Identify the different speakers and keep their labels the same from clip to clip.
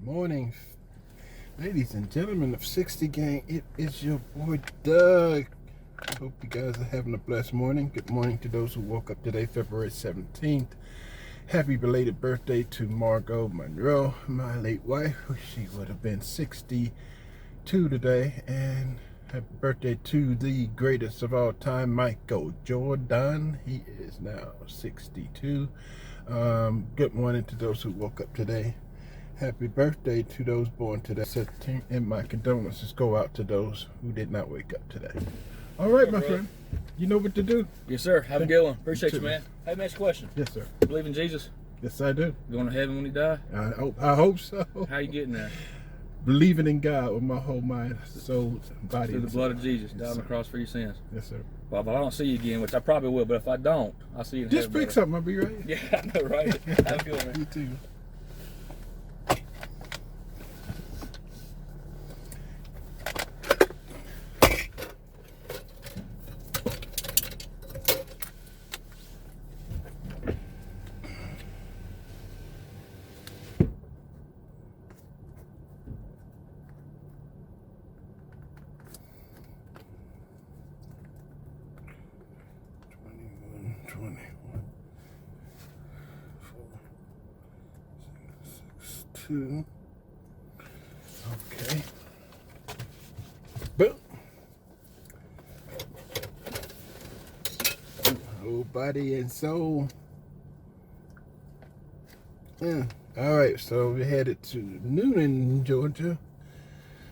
Speaker 1: morning, ladies and gentlemen of 60 Gang. It is your boy Doug. I hope you guys are having a blessed morning. Good morning to those who woke up today, February 17th. Happy belated birthday to Margot Monroe, my late wife. She would have been 62 today. And happy birthday to the greatest of all time, Michael Jordan. He is now 62. Good morning to those who woke up today. Happy birthday to those born today. And my condolences go out to those who did not wake up today. All right, my friend. You know what to do.
Speaker 2: Yes, sir. Have a good one. Appreciate you, man. Hey, man, ask a question.
Speaker 1: Yes, sir.
Speaker 2: You believe in Jesus?
Speaker 1: Yes, I do.
Speaker 2: You going to heaven when you die?
Speaker 1: I hope so.
Speaker 2: How you getting there?
Speaker 1: Believing in God with my whole mind, soul, body.
Speaker 2: Through the blood of Jesus, died on the cross for your sins.
Speaker 1: Yes, sir.
Speaker 2: Well, if I don't see you again, which I probably will, but if I don't, I'll see you in heaven.
Speaker 1: Just pick something, I'll be right.
Speaker 2: Yeah, I know, right? Have a good one, man.
Speaker 1: You too. Okay. Boom. Whole body and soul. Yeah. All right. So we're headed to Noonan, Georgia.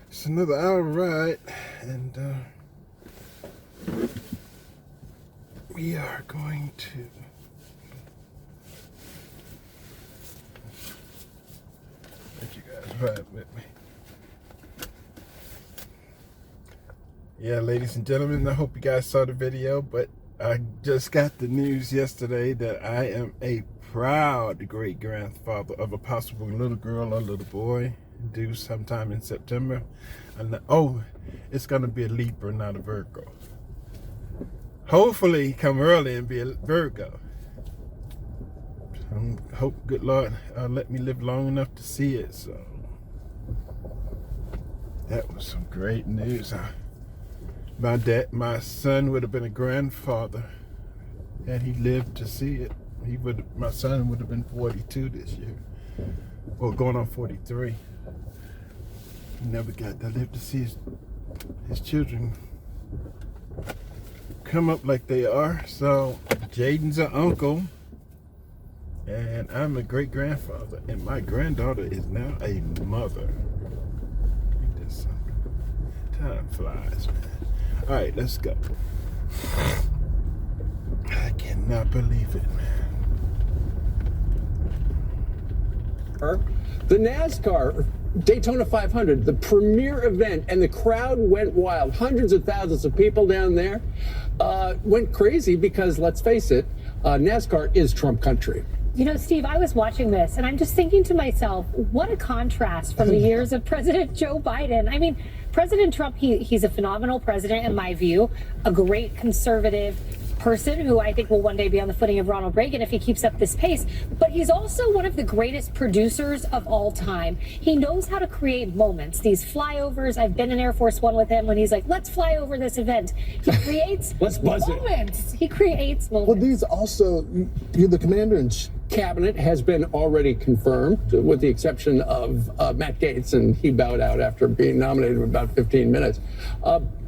Speaker 1: It's another hour ride, and we are going to. Let you guys ride with me. Yeah, ladies and gentlemen, I hope you guys saw the video, but I just got the news yesterday that I am a proud great-grandfather of a possible little girl or little boy due sometime in September. And it's going to be a Libra, not a Virgo. Hopefully come early and be a Virgo. Hope, good Lord, let me live long enough to see it. So that was some great news. My son would have been a grandfather had he lived to see it. My son would have been 42 this year, or going on 43. He never got to live to see his children come up like they are. So Jaden's an uncle. And I'm a great-grandfather, and my granddaughter is now a mother. Ain't this something? Time flies, man. All right, let's go. I cannot believe it, man.
Speaker 3: The NASCAR Daytona 500, the premier event, and the crowd went wild. Hundreds of thousands of people down there went crazy because, let's face it, NASCAR is Trump country.
Speaker 4: You know, Steve, I was watching this and I'm just thinking to myself, what a contrast from the years of President Joe Biden. I mean, President Trump, he's a phenomenal president in my view, a great conservative person who I think will one day be on the footing of Ronald Reagan if he keeps up this pace. But he's also one of the greatest producers of all time. He knows how to create moments, these flyovers. I've been in Air Force One with him when he's like, let's fly over this event. He creates moments. He creates moments.
Speaker 3: Well, these also, you're the commander-in-chief. Cabinet has been already confirmed, with the exception of Matt Gaetz, and he bowed out after being nominated in about 15 minutes.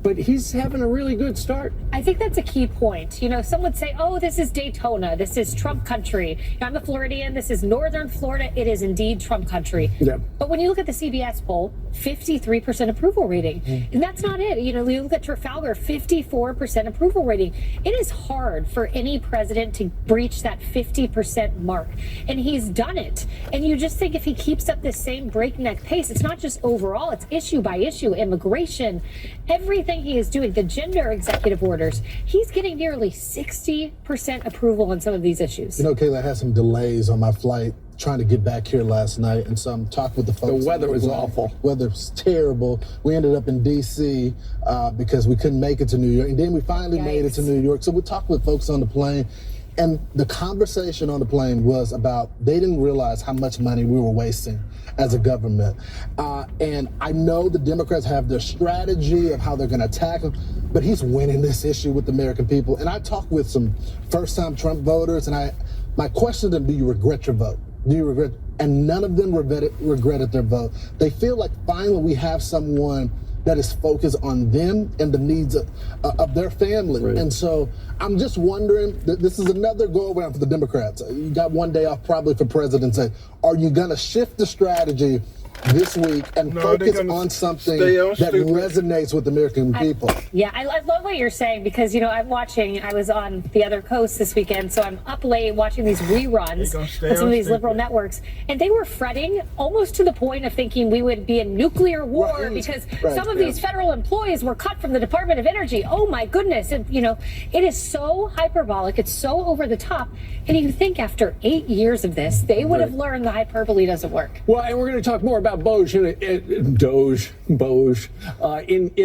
Speaker 3: But he's having a really good start.
Speaker 4: I think that's a key point. You know, some would say, oh, this is Daytona. This is Trump country. I'm a Floridian. This is northern Florida. It is indeed Trump country.
Speaker 3: Yeah.
Speaker 4: But when you look at the CBS poll, 53% approval rating. And that's not it. You know, you look at Trafalgar, 54% approval rating. It is hard for any president to breach that 50% mark. And he's done it. And you just think if he keeps up this same breakneck pace, it's not just overall, it's issue by issue, immigration, everything he is doing, the gender executive orders, he's getting nearly 60% approval on some of these issues.
Speaker 5: You know, Kayla, I had some delays on my flight trying to get back here last night, and so I'm talking with the folks.
Speaker 3: The weather was awful.
Speaker 5: Weather was terrible. We ended up in D.C. Because we couldn't make it to New York, and then we finally made it to New York. So we're talking with folks on the plane. And the conversation on the plane was about they didn't realize how much money we were wasting as a government. And I know the Democrats have their strategy of how they're going to attack him, but he's winning this issue with the American people. And I talked with some first-time Trump voters, and my question to them, do you regret your vote? Do you regret? And none of them regretted their vote. They feel like finally we have someone that is focused on them and the needs of their family. Right. And so I'm just wondering, this is another go-around for the Democrats. You got one day off probably for presidency. Are you going to shift the strategy this week and focus on something that resonates with the American people?
Speaker 4: I love what you're saying because, I was on the other coast this weekend, so I'm up late watching these reruns on some of these liberal networks, and they were fretting almost to the point of thinking we would be in nuclear war because some of these federal employees were cut from the Department of Energy. Oh my goodness. And, it is so hyperbolic. It's so over the top. And you think after 8 years of this, they would have learned the hyperbole doesn't work.
Speaker 3: Well, and we're going to talk more about Doge in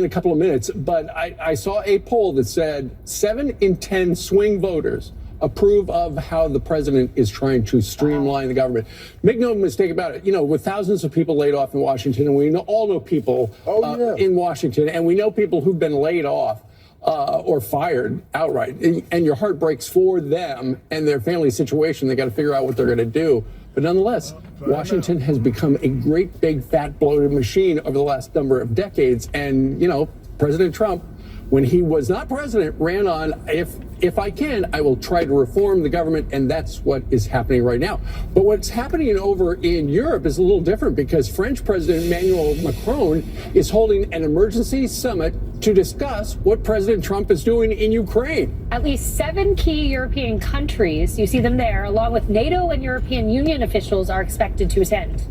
Speaker 3: a couple of minutes. But I saw a poll that said 7 in 10 swing voters approve of how the president is trying to streamline the government. Make no mistake about it. With thousands of people laid off in Washington, and we all know people in Washington, and we know people who've been laid off or fired outright. And your heart breaks for them and their family situation. They got to figure out what they're going to do. But nonetheless, Washington has become a great, big, fat, bloated machine over the last number of decades. And, President Trump, when he was not president, ran on, if I can, I will try to reform the government. And that's what is happening right now. But what's happening over in Europe is a little different because French President Emmanuel Macron is holding an emergency summit to discuss what President Trump is doing in Ukraine.
Speaker 4: At least 7 key European countries, you see them there, along with NATO and European Union officials, are expected to attend.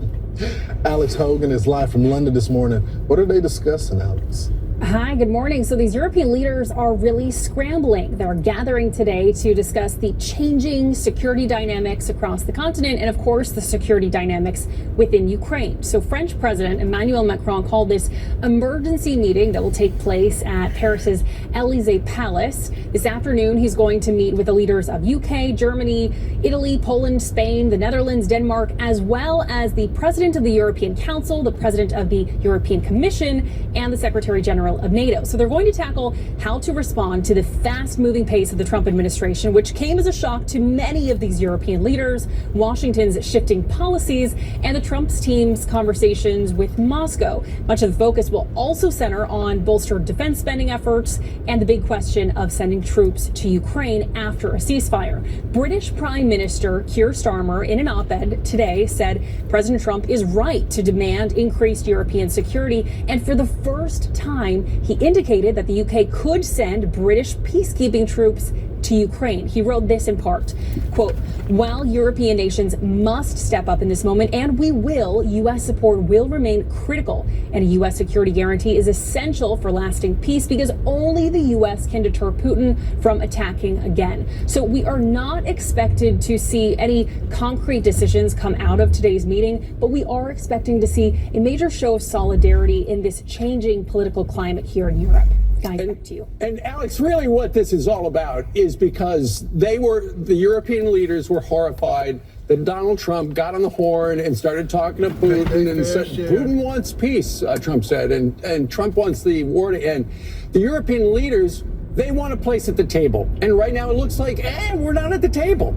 Speaker 5: Alex Hogan is live from London this morning. What are they discussing, Alex?
Speaker 6: Hi, good morning. So these European leaders are really scrambling. They're gathering today to discuss the changing security dynamics across the continent and, of course, the security dynamics within Ukraine. So French President Emmanuel Macron called this emergency meeting that will take place at Paris's Élysée Palace. This afternoon, he's going to meet with the leaders of UK, Germany, Italy, Poland, Spain, the Netherlands, Denmark, as well as the President of the European Council, the President of the European Commission, and the Secretary General of NATO. So they're going to tackle how to respond to the fast-moving pace of the Trump administration, which came as a shock to many of these European leaders, Washington's shifting policies, and the Trump's team's conversations with Moscow. Much of the focus will also center on bolstered defense spending efforts and the big question of sending troops to Ukraine after a ceasefire. British Prime Minister Keir Starmer, in an op-ed today, said President Trump is right to demand increased European security, and for the first time, he indicated that the UK could send British peacekeeping troops to Ukraine. He wrote this in part, quote, while European nations must step up in this moment, and we will, U.S. support will remain critical, and a U.S. security guarantee is essential for lasting peace because only the U.S. can deter Putin from attacking again. So we are not expected to see any concrete decisions come out of today's meeting, but we are expecting to see a major show of solidarity in this changing political climate here in Europe. Guys, back to you.
Speaker 3: And Alex, really what this is all about is because the European leaders were horrified that Donald Trump got on the horn and started talking to Putin and said, Putin wants peace, Trump said, and Trump wants the war to end. The European leaders, they want a place at the table. And right now it looks like, we're not at the table.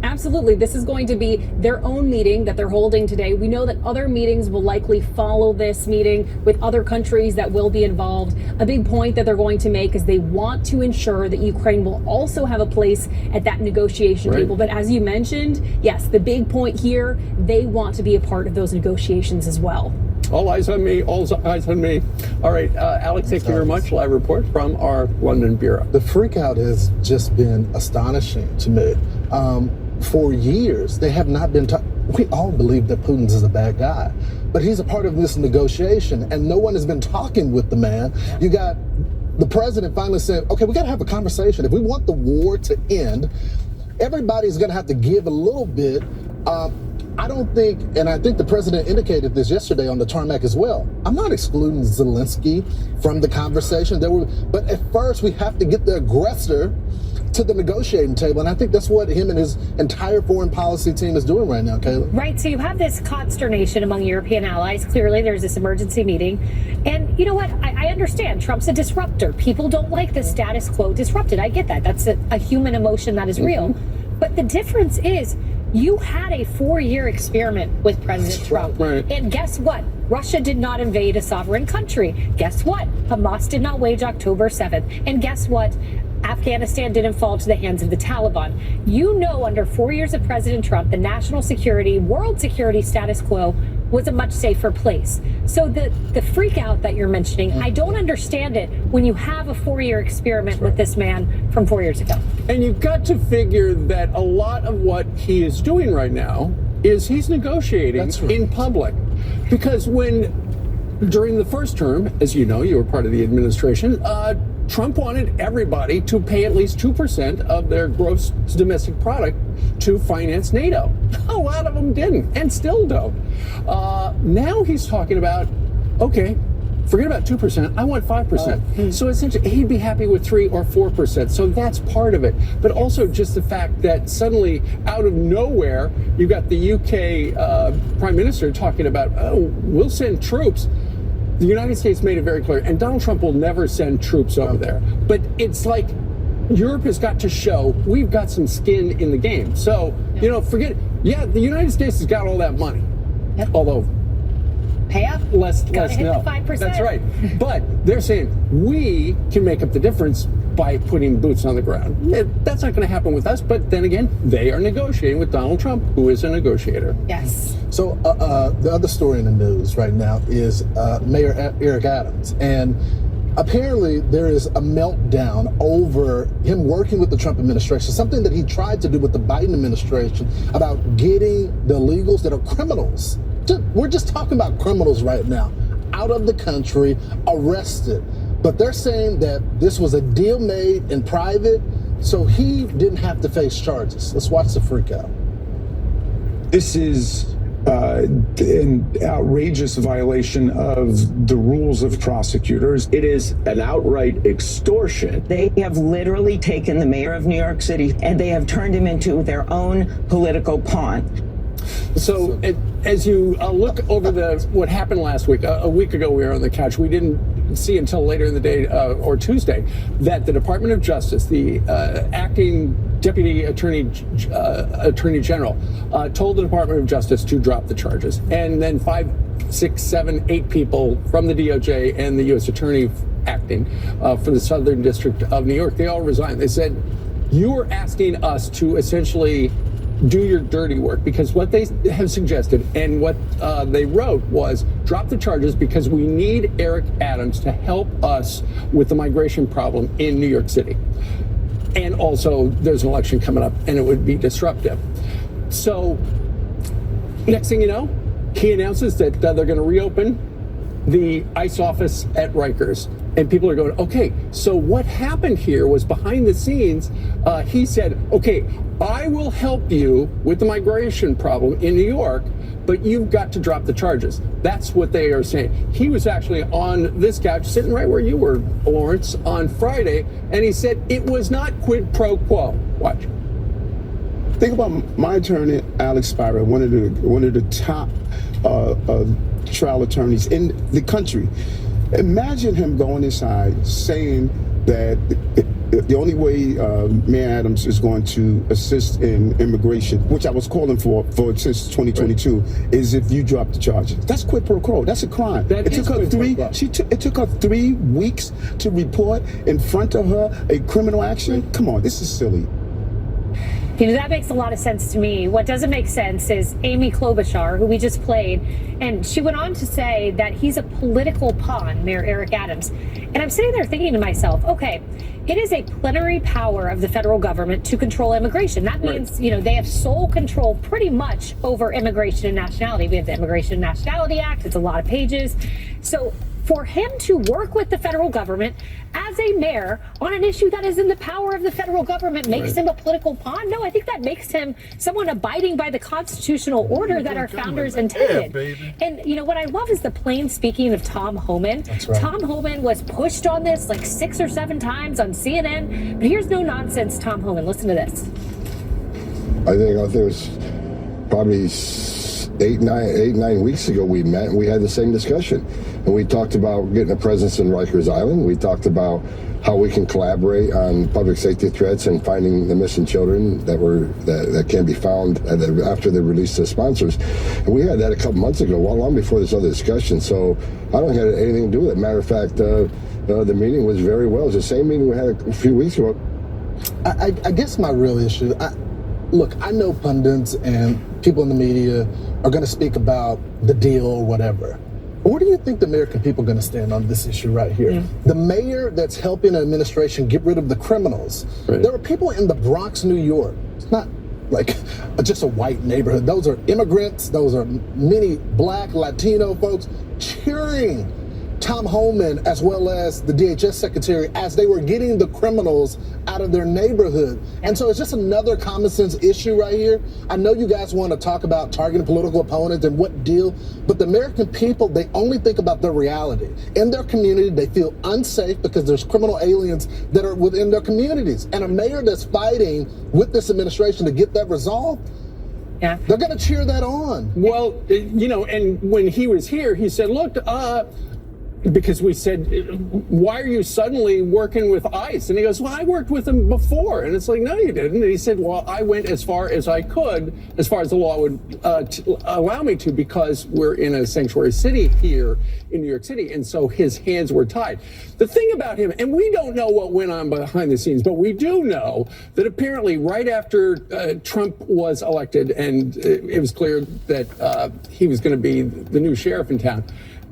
Speaker 6: Absolutely. This is going to be their own meeting that they're holding today. We know that other meetings will likely follow this meeting with other countries that will be involved. A big point that they're going to make is they want to ensure that Ukraine will also have a place at that negotiation table. But as you mentioned, yes, the big point here, they want to be a part of those negotiations as well.
Speaker 3: All eyes on me, all eyes on me. All right, Alex, thank you very much. Live report from our London bureau.
Speaker 5: The freak out has just been astonishing to me. For years, they have not been we all believe that Putin is a bad guy, but he's a part of this negotiation, and no one has been talking with the man. You got the president finally said, okay, we got to have a conversation. If we want the war to end, everybody's going to have to give a little bit. I don't think, and I think the president indicated this yesterday on the tarmac as well, I'm not excluding Zelensky from the conversation. But at first, we have to get the aggressor to the negotiating table. And I think that's what him and his entire foreign policy team is doing right now, Kayla.
Speaker 4: Right. So you have this consternation among European allies. Clearly, there's this emergency meeting. And you know what? I understand. Trump's a disruptor. People don't like the status quo disrupted. I get that. That's a human emotion that is real. But the difference is you had a 4-year experiment with President Trump.
Speaker 3: Right.
Speaker 4: And guess what? Russia did not invade a sovereign country. Guess what? Hamas did not wage October 7th. And guess what? Afghanistan didn't fall to the hands of the Taliban. You know, under 4 years of President Trump, the national security, world security status quo was a much safer place. So the freak out that you're mentioning, I don't understand it when you have a 4-year experiment with this man from 4 years ago.
Speaker 3: And you've got to figure that a lot of what he is doing right now is he's negotiating in public. Because during the first term, as you know, you were part of the administration, Trump wanted everybody to pay at least 2% of their gross domestic product to finance NATO. A lot of them didn't and still don't. Now he's talking about, okay, forget about 2%, I want 5%. So essentially, he'd be happy with 3 or 4%. So that's part of it. But also just the fact that suddenly, out of nowhere, you got the UK Prime Minister talking about, oh, we'll send troops. The United States made it very clear, and Donald Trump will never send troops over there. But it's like Europe has got to show we've got some skin in the game. So, you know, the United States has got all that money.
Speaker 4: Yep.
Speaker 3: Although,
Speaker 4: Pay up.
Speaker 3: less
Speaker 4: Gotta hit
Speaker 3: no.
Speaker 4: the 5%.
Speaker 3: That's right. But they're saying we can make up the difference by putting boots on the ground. That's not going to happen with us. But then again, they are negotiating with Donald Trump, who is a negotiator.
Speaker 4: Yes.
Speaker 5: So the other story in the news right now is Mayor Eric Adams. And apparently there is a meltdown over him working with the Trump administration, something that he tried to do with the Biden administration about getting the illegals that are criminals. We're just talking about criminals right now, out of the country, arrested. But they're saying that this was a deal made in private, so he didn't have to face charges. Let's watch the freak out.
Speaker 7: This is an outrageous violation of the rules of prosecutors.
Speaker 8: It is an outright extortion. They have literally taken the mayor of New York City and they have turned him into their own political pawn.
Speaker 3: So as you look over what happened last week, a week ago we were on the couch, we didn't see until later in the day or Tuesday that the Department of Justice, the acting Deputy Attorney General, told the Department of Justice to drop the charges. And then 5, 6, 7, 8 people from the DOJ and the U.S. Attorney acting for the Southern District of New York, they all resigned. They said, you are asking us to essentially do your dirty work, because what they have suggested and what they wrote was drop the charges because we need Eric Adams to help us with the migration problem in New York City. And also there's an election coming up and it would be disruptive. So next thing you know, he announces that they're going to reopen the ICE office at Rikers. And people are going, okay, so what happened here was behind the scenes, he said, okay, I will help you with the migration problem in New York, but you've got to drop the charges. That's what they are saying. He was actually on this couch, sitting right where you were, Lawrence, on Friday, and he said it was not quid pro quo. Watch.
Speaker 7: Think about my attorney, Alex Spira, one of the top trial attorneys in the country. Imagine him going inside saying that the only way Mayor Adams is going to assist in immigration, which I was calling for since 2022, is if you drop the charges. That's quid pro quo. That's a crime. It took her 3 weeks to report in front of her a criminal action. Come on, this is silly.
Speaker 4: You know, that makes a lot of sense to me. What doesn't make sense is Amy Klobuchar, who we just played, and she went on to say that he's a political pawn, Mayor Eric Adams. And I'm sitting there thinking to myself, okay, it is a plenary power of the federal government to control immigration. That means, you know, they have sole control pretty much over immigration and nationality. We have the Immigration and Nationality Act. It's a lot of pages. So for him to work with the federal government as a mayor on an issue that is in the power of the federal government makes him a political pawn? No, I think that makes him someone abiding by the constitutional order that our founders intended. And you know what I love is the plain speaking of Tom Homan.
Speaker 5: That's right.
Speaker 4: Tom Homan was pushed on this like 6 or 7 times on CNN, but here's no nonsense Tom Homan. Listen to this.
Speaker 9: I think it was probably 8-9 weeks ago we met and we had the same discussion. And we talked about getting a presence in Rikers Island. We talked about how we can collaborate on public safety threats and finding the missing children that can be found after they release their sponsors. And we had that a couple months ago, long before this other discussion. So I don't have anything to do with it. Matter of fact, the meeting was very well. It was the same meeting we had a few weeks ago.
Speaker 5: I guess my real issue, look, I know pundits and people in the media are going to speak about the deal or whatever. But where do you think the American people are going to stand on this issue right here?
Speaker 3: Yeah.
Speaker 5: The mayor that's helping an administration get rid of the criminals.
Speaker 3: Right.
Speaker 5: There are people in the Bronx, New York. It's not like just a white neighborhood. Those are immigrants. Those are many Black, Latino folks cheering Tom Homan as well as the DHS secretary as they were getting the criminals out of their neighborhood. And so it's just another common sense issue right here. I know you guys want to talk about targeting political opponents and what deal, but the American people, they only think about their reality. In their community, they feel unsafe because there's criminal aliens that are within their communities. And a mayor that's fighting with this administration to get that resolved,
Speaker 4: yeah,
Speaker 5: they're going to cheer that on.
Speaker 3: Well, you know, and when he was here, he said, look, because we said, why are you suddenly working with ICE? And he goes, well, I worked with them before. And it's like, no, you didn't. And he said, well, I went as far as I could, as far as the law would allow me to, because we're in a sanctuary city here in New York City. And so his hands were tied. The thing about him, and we don't know what went on behind the scenes, but we do know that apparently right after Trump was elected and it was clear that he was going to be the new sheriff in town,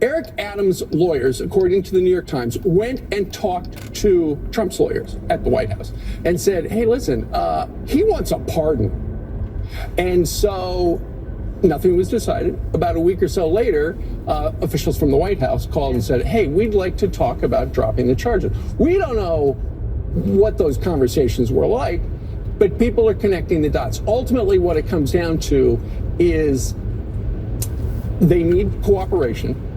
Speaker 3: Eric Adams' lawyers, according to the New York Times, went and talked to Trump's lawyers at the White House and said, hey, listen, he wants a pardon. And so nothing was decided. About a week or so later, officials from the White House called and said, hey, we'd like to talk about dropping the charges. We don't know what those conversations were like, but people are connecting the dots. Ultimately, what it comes down to is they need cooperation.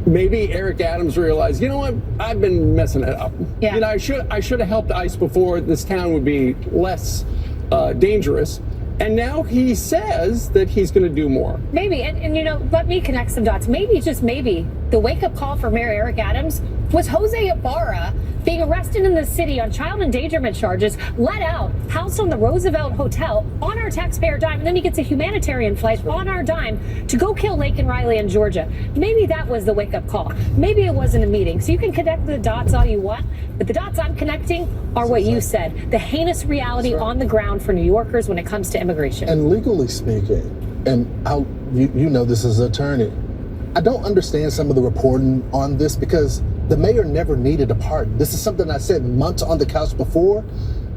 Speaker 3: Maybe Eric Adams realized, you know what, I've been messing it up.
Speaker 4: Yeah.
Speaker 3: You know, I should have helped ICE before. This town would be less dangerous. And now he says that he's going to do more.
Speaker 4: Maybe, and you know, let me connect some dots. Maybe, just maybe, the wake-up call for Mayor Eric Adams was Jose Ibarra being arrested in the city on child endangerment charges, let out, housed on the Roosevelt Hotel on our taxpayer dime, and then he gets a humanitarian flight on our dime to go kill Laken Riley in Georgia. Maybe that was the wake-up call. Maybe it wasn't a meeting. So you can connect the dots all you want, but the dots I'm connecting are what you said, the heinous reality on the ground for New Yorkers when it comes to immigration.
Speaker 5: And legally speaking, and you know this as an attorney, I don't understand some of the reporting on this because the mayor never needed a pardon. This is something I said months on the couch before.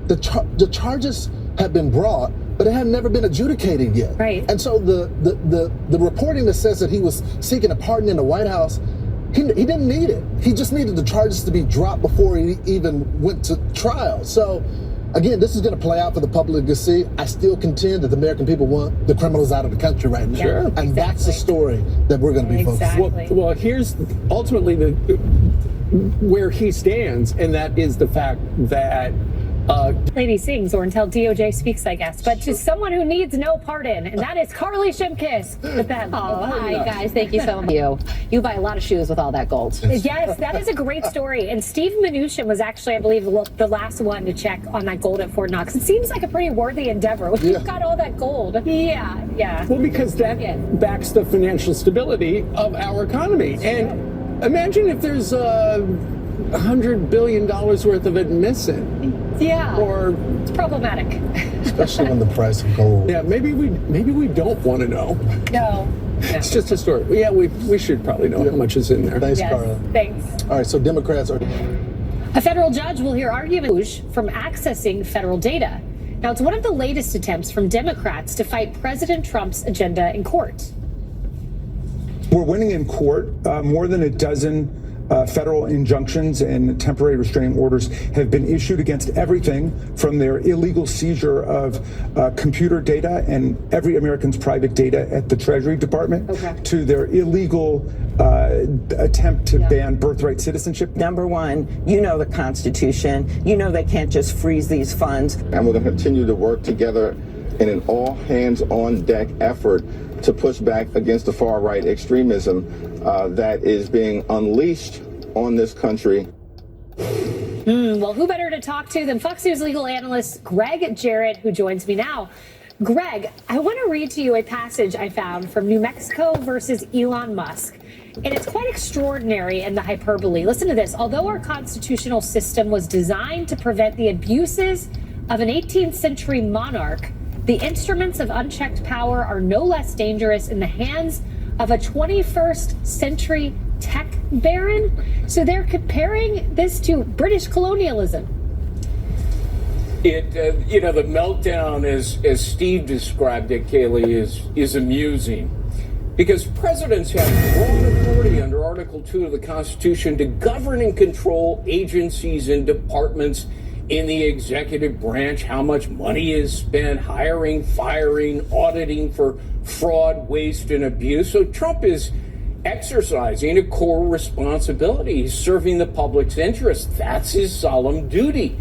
Speaker 5: The charges have been brought, but it had never been adjudicated yet.
Speaker 4: Right.
Speaker 5: And so the reporting that says that he was seeking a pardon in the White House, he didn't need it. He just needed the charges to be dropped before he even went to trial. So again, this is going to play out for the public to see. I still contend that the American people want the criminals out of the country right now.
Speaker 3: Sure.
Speaker 5: And that's the story that we're going to be focusing on.
Speaker 3: Well, here's ultimately where he stands, and that is the fact that
Speaker 4: Lady sings, or until DOJ speaks, I guess. But to someone who needs no pardon, and that is Carly Shimkus. With that,
Speaker 10: hi guys, thank you so much. You buy a lot of shoes with all that gold.
Speaker 4: Yes, that is a great story. And Steve Mnuchin was actually, I believe, the last one to check on that gold at Fort Knox. It seems like a pretty worthy endeavor. You've got all that gold. Yeah.
Speaker 3: Well, because that backs the financial stability of our economy. And imagine if there's $100 billion worth of it missing.
Speaker 4: Yeah.
Speaker 3: Or
Speaker 4: it's problematic.
Speaker 5: Especially when the price of gold.
Speaker 3: Yeah, maybe we don't want to know.
Speaker 4: No.
Speaker 3: It's just a story. Yeah, we should probably know how much is in there.
Speaker 5: Thanks,
Speaker 4: Yes,
Speaker 5: Carla.
Speaker 4: thanks.
Speaker 5: All right, so Democrats are...
Speaker 4: A federal judge will hear arguments from accessing federal data. Now, it's one of the latest attempts from Democrats to fight President Trump's agenda in court.
Speaker 11: We're winning in court. More than a dozen federal injunctions and temporary restraining orders have been issued against everything from their illegal seizure of computer data and every American's private data at the Treasury Department to their illegal attempt to ban birthright citizenship.
Speaker 8: Number one, you know the Constitution. You know they can't just freeze these funds.
Speaker 12: And we're going to continue to work together in an all-hands-on-deck effort to push back against the far-right extremism that is being unleashed on this country.
Speaker 4: Well, who better to talk to than Fox News legal analyst Greg Jarrett, who joins me now. Greg, I want to read to you a passage I found from New Mexico versus Elon Musk. And it's quite extraordinary in the hyperbole. Listen to this. Although our constitutional system was designed to prevent the abuses of an 18th century monarch, the instruments of unchecked power are no less dangerous in the hands of a 21st century tech baron. So they're comparing this to British colonialism.
Speaker 13: The meltdown, as Steve described it, Kaylee, is amusing. Because presidents have broad authority under Article 2 of the Constitution to govern and control agencies and departments in the executive branch, how much money is spent, hiring, firing, auditing for fraud, waste, and abuse. So Trump is exercising a core responsibility. He's serving the public's interest. That's his solemn duty.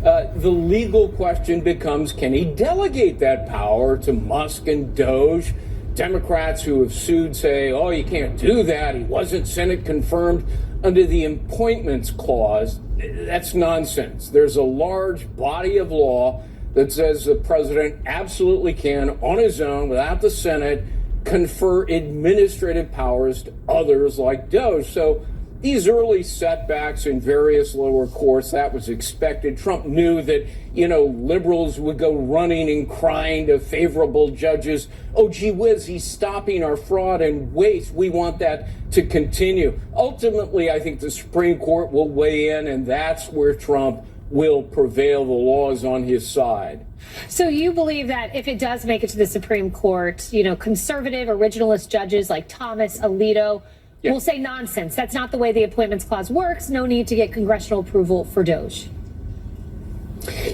Speaker 13: The legal question becomes, can he delegate that power to Musk and Doge? Democrats who have sued say, oh, you can't do that. He wasn't Senate confirmed under the appointments clause. That's nonsense. There's a large body of law that says the president absolutely can, on his own, without the Senate, confer administrative powers to others like Doge. So these early setbacks in various lower courts, that was expected. Trump knew that, liberals would go running and crying to favorable judges. Oh, gee whiz, he's stopping our fraud and waste. We want that to continue. Ultimately, I think the Supreme Court will weigh in, and that's where Trump will prevail. The law is on his side.
Speaker 4: So you believe that if it does make it to the Supreme Court, conservative originalist judges like Thomas Alito will say nonsense. That's not the way the appointments clause works. No need to get congressional approval for Doge.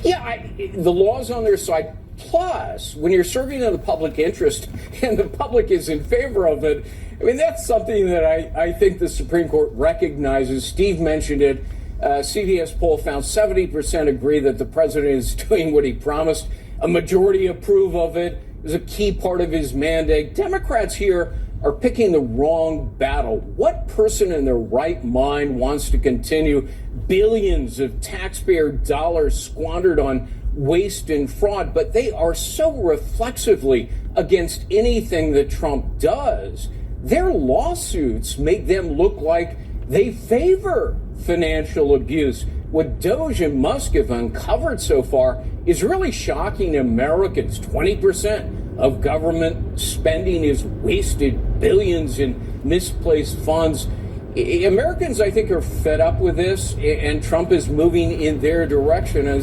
Speaker 13: Yeah, the law's on their side. Plus, when you're serving in the public interest and the public is in favor of it, that's something that I think the Supreme Court recognizes. Steve mentioned it. CBS poll found 70% agree that the president is doing what he promised. A majority approve of it. It was a key part of his mandate. Democrats here are picking the wrong battle. What person in their right mind wants to continue billions of taxpayer dollars squandered on waste and fraud? But they are so reflexively against anything that Trump does. Their lawsuits make them look like they favor financial abuse. What Doge and Musk have uncovered so far is really shocking Americans. 20% of government spending is wasted, billions in misplaced funds. Americans, I think, are fed up with this, and Trump is moving in their direction. And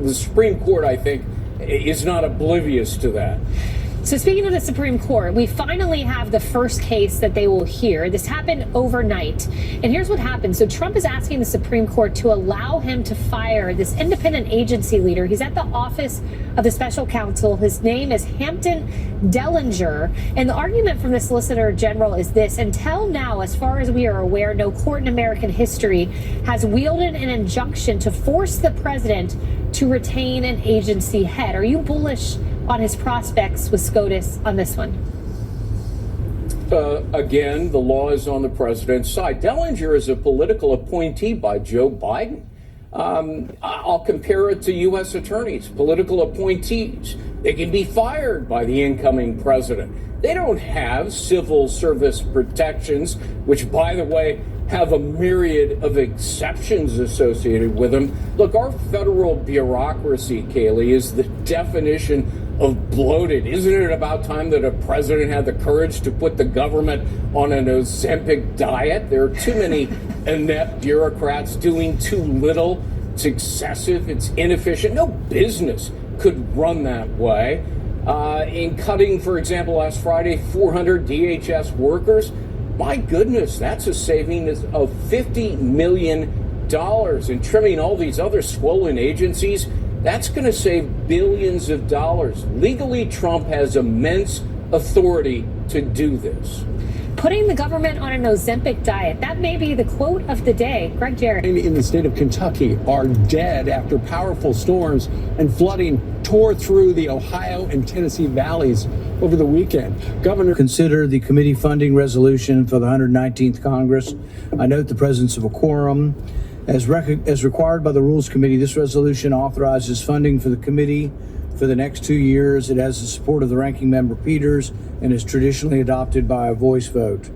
Speaker 13: the Supreme Court, I think, is not oblivious to that.
Speaker 4: So speaking of the Supreme Court, we finally have the first case that they will hear. This happened overnight. And here's what happened. So Trump is asking the Supreme Court to allow him to fire this independent agency leader. He's at the office of the special counsel. His name is Hampton Dellinger. And the argument from the Solicitor General is this: until now, as far as we are aware, no court in American history has wielded an injunction to force the president to retain an agency head. Are you bullish on his prospects with SCOTUS on this one?
Speaker 13: Again, the law is on the president's side. Dellinger is a political appointee by Joe Biden. I'll compare it to U.S. attorneys, political appointees. They can be fired by the incoming president. They don't have civil service protections, which, by the way, have a myriad of exceptions associated with them. Look, our federal bureaucracy, Kaylee, is the definition of bloated. Isn't it about time that a president had the courage to put the government on an Ozempic diet? There are too many inept bureaucrats doing too little. It's excessive. It's inefficient. No business could run that way. In cutting, for example, last Friday, 400 DHS workers, My goodness, that's a savings of $50 million. And trimming all these other swollen agencies, that's going to save billions of dollars. Legally, Trump has immense authority to do this.
Speaker 4: Putting the government on an Ozempic diet, that may be the quote of the day. Greg Jarrett.
Speaker 3: In the state of Kentucky are dead after powerful storms and flooding tore through the Ohio and Tennessee valleys over the weekend. Governor
Speaker 14: consider the committee funding resolution for the 119th Congress. I note the presence of a quorum. As required by the Rules Committee, this resolution authorizes funding for the committee for the next 2 years. It has the support of the ranking member Peters and is traditionally adopted by a voice vote.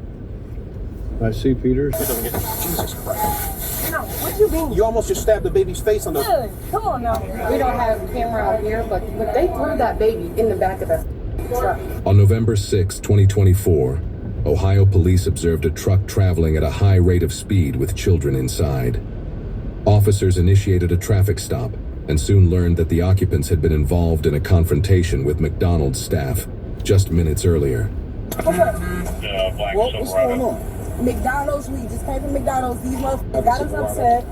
Speaker 14: I see Peters.
Speaker 15: Jesus Christ.
Speaker 16: No, what you mean?
Speaker 15: You almost just stabbed the baby's face on the...
Speaker 16: Good. Come on now. We don't have a camera out here, but they threw that baby in the back of the truck.
Speaker 17: On November 6, 2024, Ohio police observed a truck traveling at a high rate of speed with children inside. Officers initiated a traffic stop and soon learned that the occupants had been involved in a confrontation with McDonald's staff just minutes earlier.
Speaker 16: What's up? What's going on? McDonald's, we just came from McDonald's. These motherfuckers got us upset.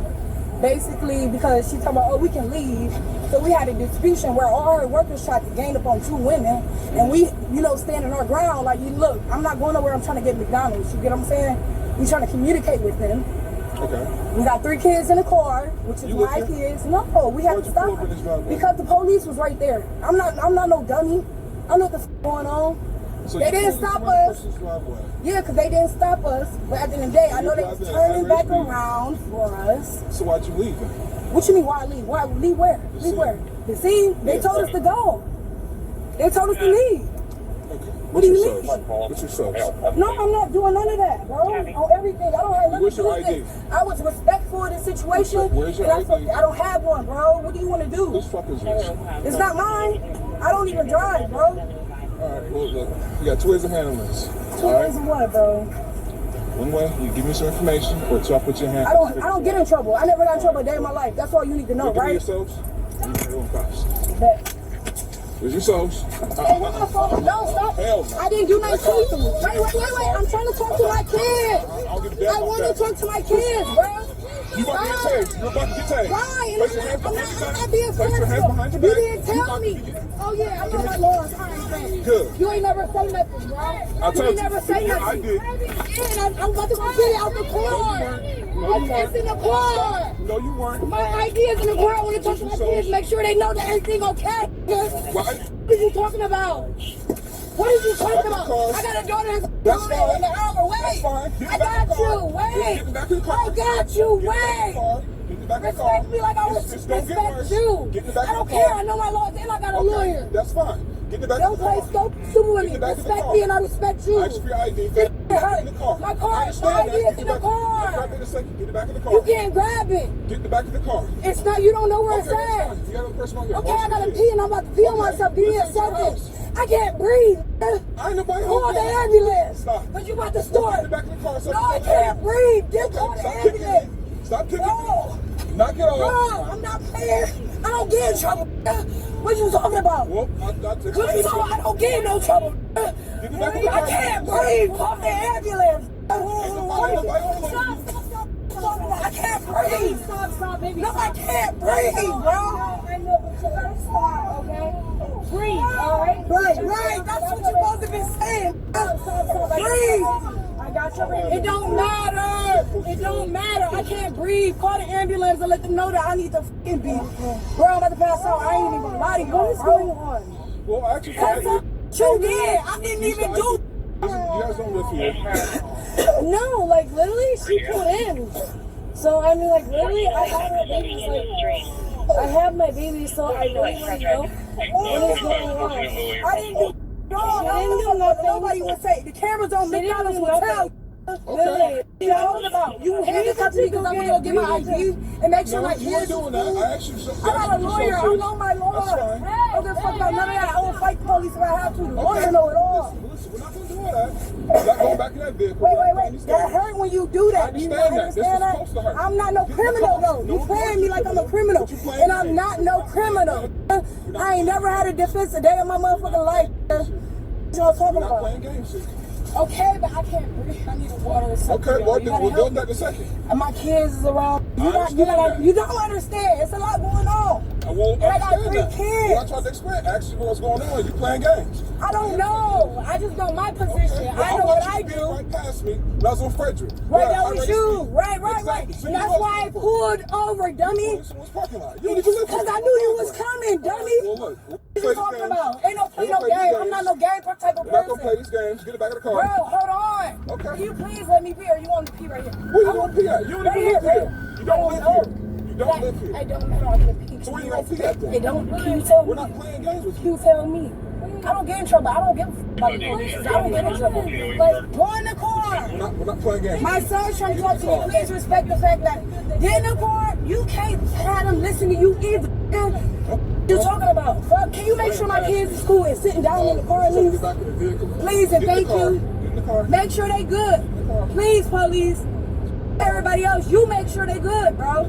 Speaker 16: Basically, because she talking about, oh, we can leave. So we had a disputation where all her workers tried to gang up on 2 women. And we, standing our ground, like, look, I'm not going nowhere. I'm trying to get McDonald's. You get what I'm saying? We trying to communicate with them.
Speaker 15: Okay.
Speaker 16: We got 3 kids in the car, which is my kids. No, we had to stop because the police was right there. I'm not no dummy. I know what the f going on.
Speaker 15: So
Speaker 16: they didn't stop us. Yeah, because they didn't stop us. But at the end of the day, I know they was turning back around for us.
Speaker 15: So why'd you leave?
Speaker 16: What you mean, why leave? Why leave where? Leave where? The scene? They told us to go. They told us to leave. What do you mean?
Speaker 15: What's your source?
Speaker 16: No, I'm not doing none of that, bro. On everything. I don't have nothing
Speaker 15: Where's
Speaker 16: to do
Speaker 15: your
Speaker 16: with
Speaker 15: ID?
Speaker 16: it. I was respectful of the situation.
Speaker 15: Where's your ID?
Speaker 16: I don't have one, bro. What do you want to do?
Speaker 15: Whose fuck is this?
Speaker 16: It's not mine. I don't even drive, bro.
Speaker 15: Alright, well, look. You got 2 ways of handling this.
Speaker 16: 2 ways of what, bro?
Speaker 15: One way, you give me some information or talk with your hand.
Speaker 16: I don't get in trouble. I never got in trouble a day in my life. That's all you need to know, right?
Speaker 15: Yourselves?
Speaker 16: Bet.
Speaker 15: Where's your souls?
Speaker 16: No, stop. I didn't do nothing to you. Wait. I'm trying to talk to my kids. I want to talk to my kids, bro.
Speaker 15: You about to get tased. You're about to get tased.
Speaker 16: Why?
Speaker 15: Place your hands behind your back.
Speaker 16: I'm not being
Speaker 15: Place your hands behind your back.
Speaker 16: You didn't tell me. Oh, yeah, I know my laws. All right, man.
Speaker 15: Good.
Speaker 16: You ain't never say nothing, bro.
Speaker 15: I told
Speaker 16: you
Speaker 15: you.
Speaker 16: ain't never say nothing.
Speaker 15: I did.
Speaker 16: And I'm about to go get it out the car. It's in the car.
Speaker 15: No, you weren't.
Speaker 16: My ID is in the car. I want to talk to my kids, make sure they know that everything okay. What are you talking about? What are you talking about? I got a daughter that's fine. In the hour. Wait. I got you. Wait. I got you. Wait. Respect me like I respect you. I don't care. I know my laws and I got a lawyer.
Speaker 15: That's fine. Get the back
Speaker 16: Don't play stupid with me. Respect me and I respect you.
Speaker 15: Ask for your ID. Get in the car.
Speaker 16: My car, my ID is in the car.
Speaker 15: Grab it in a second. Get the back of the car.
Speaker 16: You can't grab it.
Speaker 15: Get the back of the car.
Speaker 16: It's not, you don't know where it's
Speaker 15: at.
Speaker 16: at.
Speaker 15: You got a person on your
Speaker 16: Okay, I gotta pee and I'm about to pee on myself. Give me a second. I can't breathe.
Speaker 15: I ain't nobody
Speaker 16: call the ambulance. Stop. But you about to start.
Speaker 15: Get the back of the car.
Speaker 16: No, I can't breathe. Just call the ambulance.
Speaker 15: Stop kicking me. Knock it off.
Speaker 16: No, I'm not playing. I don't get in trouble. What you talking about?
Speaker 15: Well,
Speaker 16: I don't get in no trouble. I can't breathe. Call the ambulance. I can't breathe. Stop, baby. No, I can't breathe, bro. I know, but you gotta stop, okay? Breathe, all right? Right. That's what you're supposed to be saying. Breathe. I got you. It don't matter. It don't matter. I can't breathe. Call the ambulance and let them know that I need to fucking be. Bro, I'm about to pass out. I ain't even body. What is going on?
Speaker 15: Well, actually,
Speaker 16: you did. I didn't even do.
Speaker 15: You guys don't live here.
Speaker 16: No, like literally, she put in. So I mean, like literally, I have my babies. Like, I have my baby, so I really want to know what is going on. I didn't do. No, I didn't do nothing. Nobody would say. The cameras on McDonald's will tell. Really? You know about? You handcuffed me because I'm gonna go get my ID and make sure my kids. I got a lawyer. I know my law. I don't give a fuck about none of that. I will fight the police if I have to. The lawyer know it all.
Speaker 15: Listen, we're not gonna do all that. Not going back in that vehicle.
Speaker 16: Wait. That hurt when you do that. You understand that? I'm not no criminal though. You playing me like I'm a criminal, and I'm not no criminal. I ain't never had a defense a day of my motherfucking life. What y'all talking about? Okay, but I can't breathe. I need water or something.
Speaker 15: Okay, well, we'll deal with that in a second.
Speaker 16: And my kids is around. You don't understand. It's a lot going on.
Speaker 15: And
Speaker 16: I got 3 kids.
Speaker 15: Well, I tried to explain. Ask you what's going on. You playing games.
Speaker 16: I don't know. I just know my position. Well, I know what I do.
Speaker 15: Right past me. That was on Frederick.
Speaker 16: Right, that was you. Right.
Speaker 15: Exactly. So
Speaker 16: and that's why I pulled over, dummy. Because I knew you was coming, dummy.
Speaker 15: Well, look.
Speaker 16: What you talking about? Ain't no play no game. I'm not no game type of person.
Speaker 15: We're not going to play these games. Get it back in the car.
Speaker 16: Bro, hold on.
Speaker 15: Okay.
Speaker 16: Can you please let me pee or you want me to pee right here?
Speaker 15: Where you want to pee at? You don't even live here. You don't live here. You don't live here.
Speaker 16: It don't matter. I'm going to pee.
Speaker 15: So where you going to pee at then?
Speaker 16: It don't. Can you tell me?
Speaker 15: We're not playing games with you.
Speaker 16: You tell me. I don't get in trouble. I don't give a f about the police. I don't get in trouble. But go in the car.
Speaker 15: We're not playing games.
Speaker 16: My son's trying to talk to me. Please respect the fact that get in the car. You can't have them listen to you either. You're talking about. Can you make sure my kids in school is sitting down in the car at least? Please and thank you. Make sure they good. Please, police. Everybody else, you make sure they good, bro.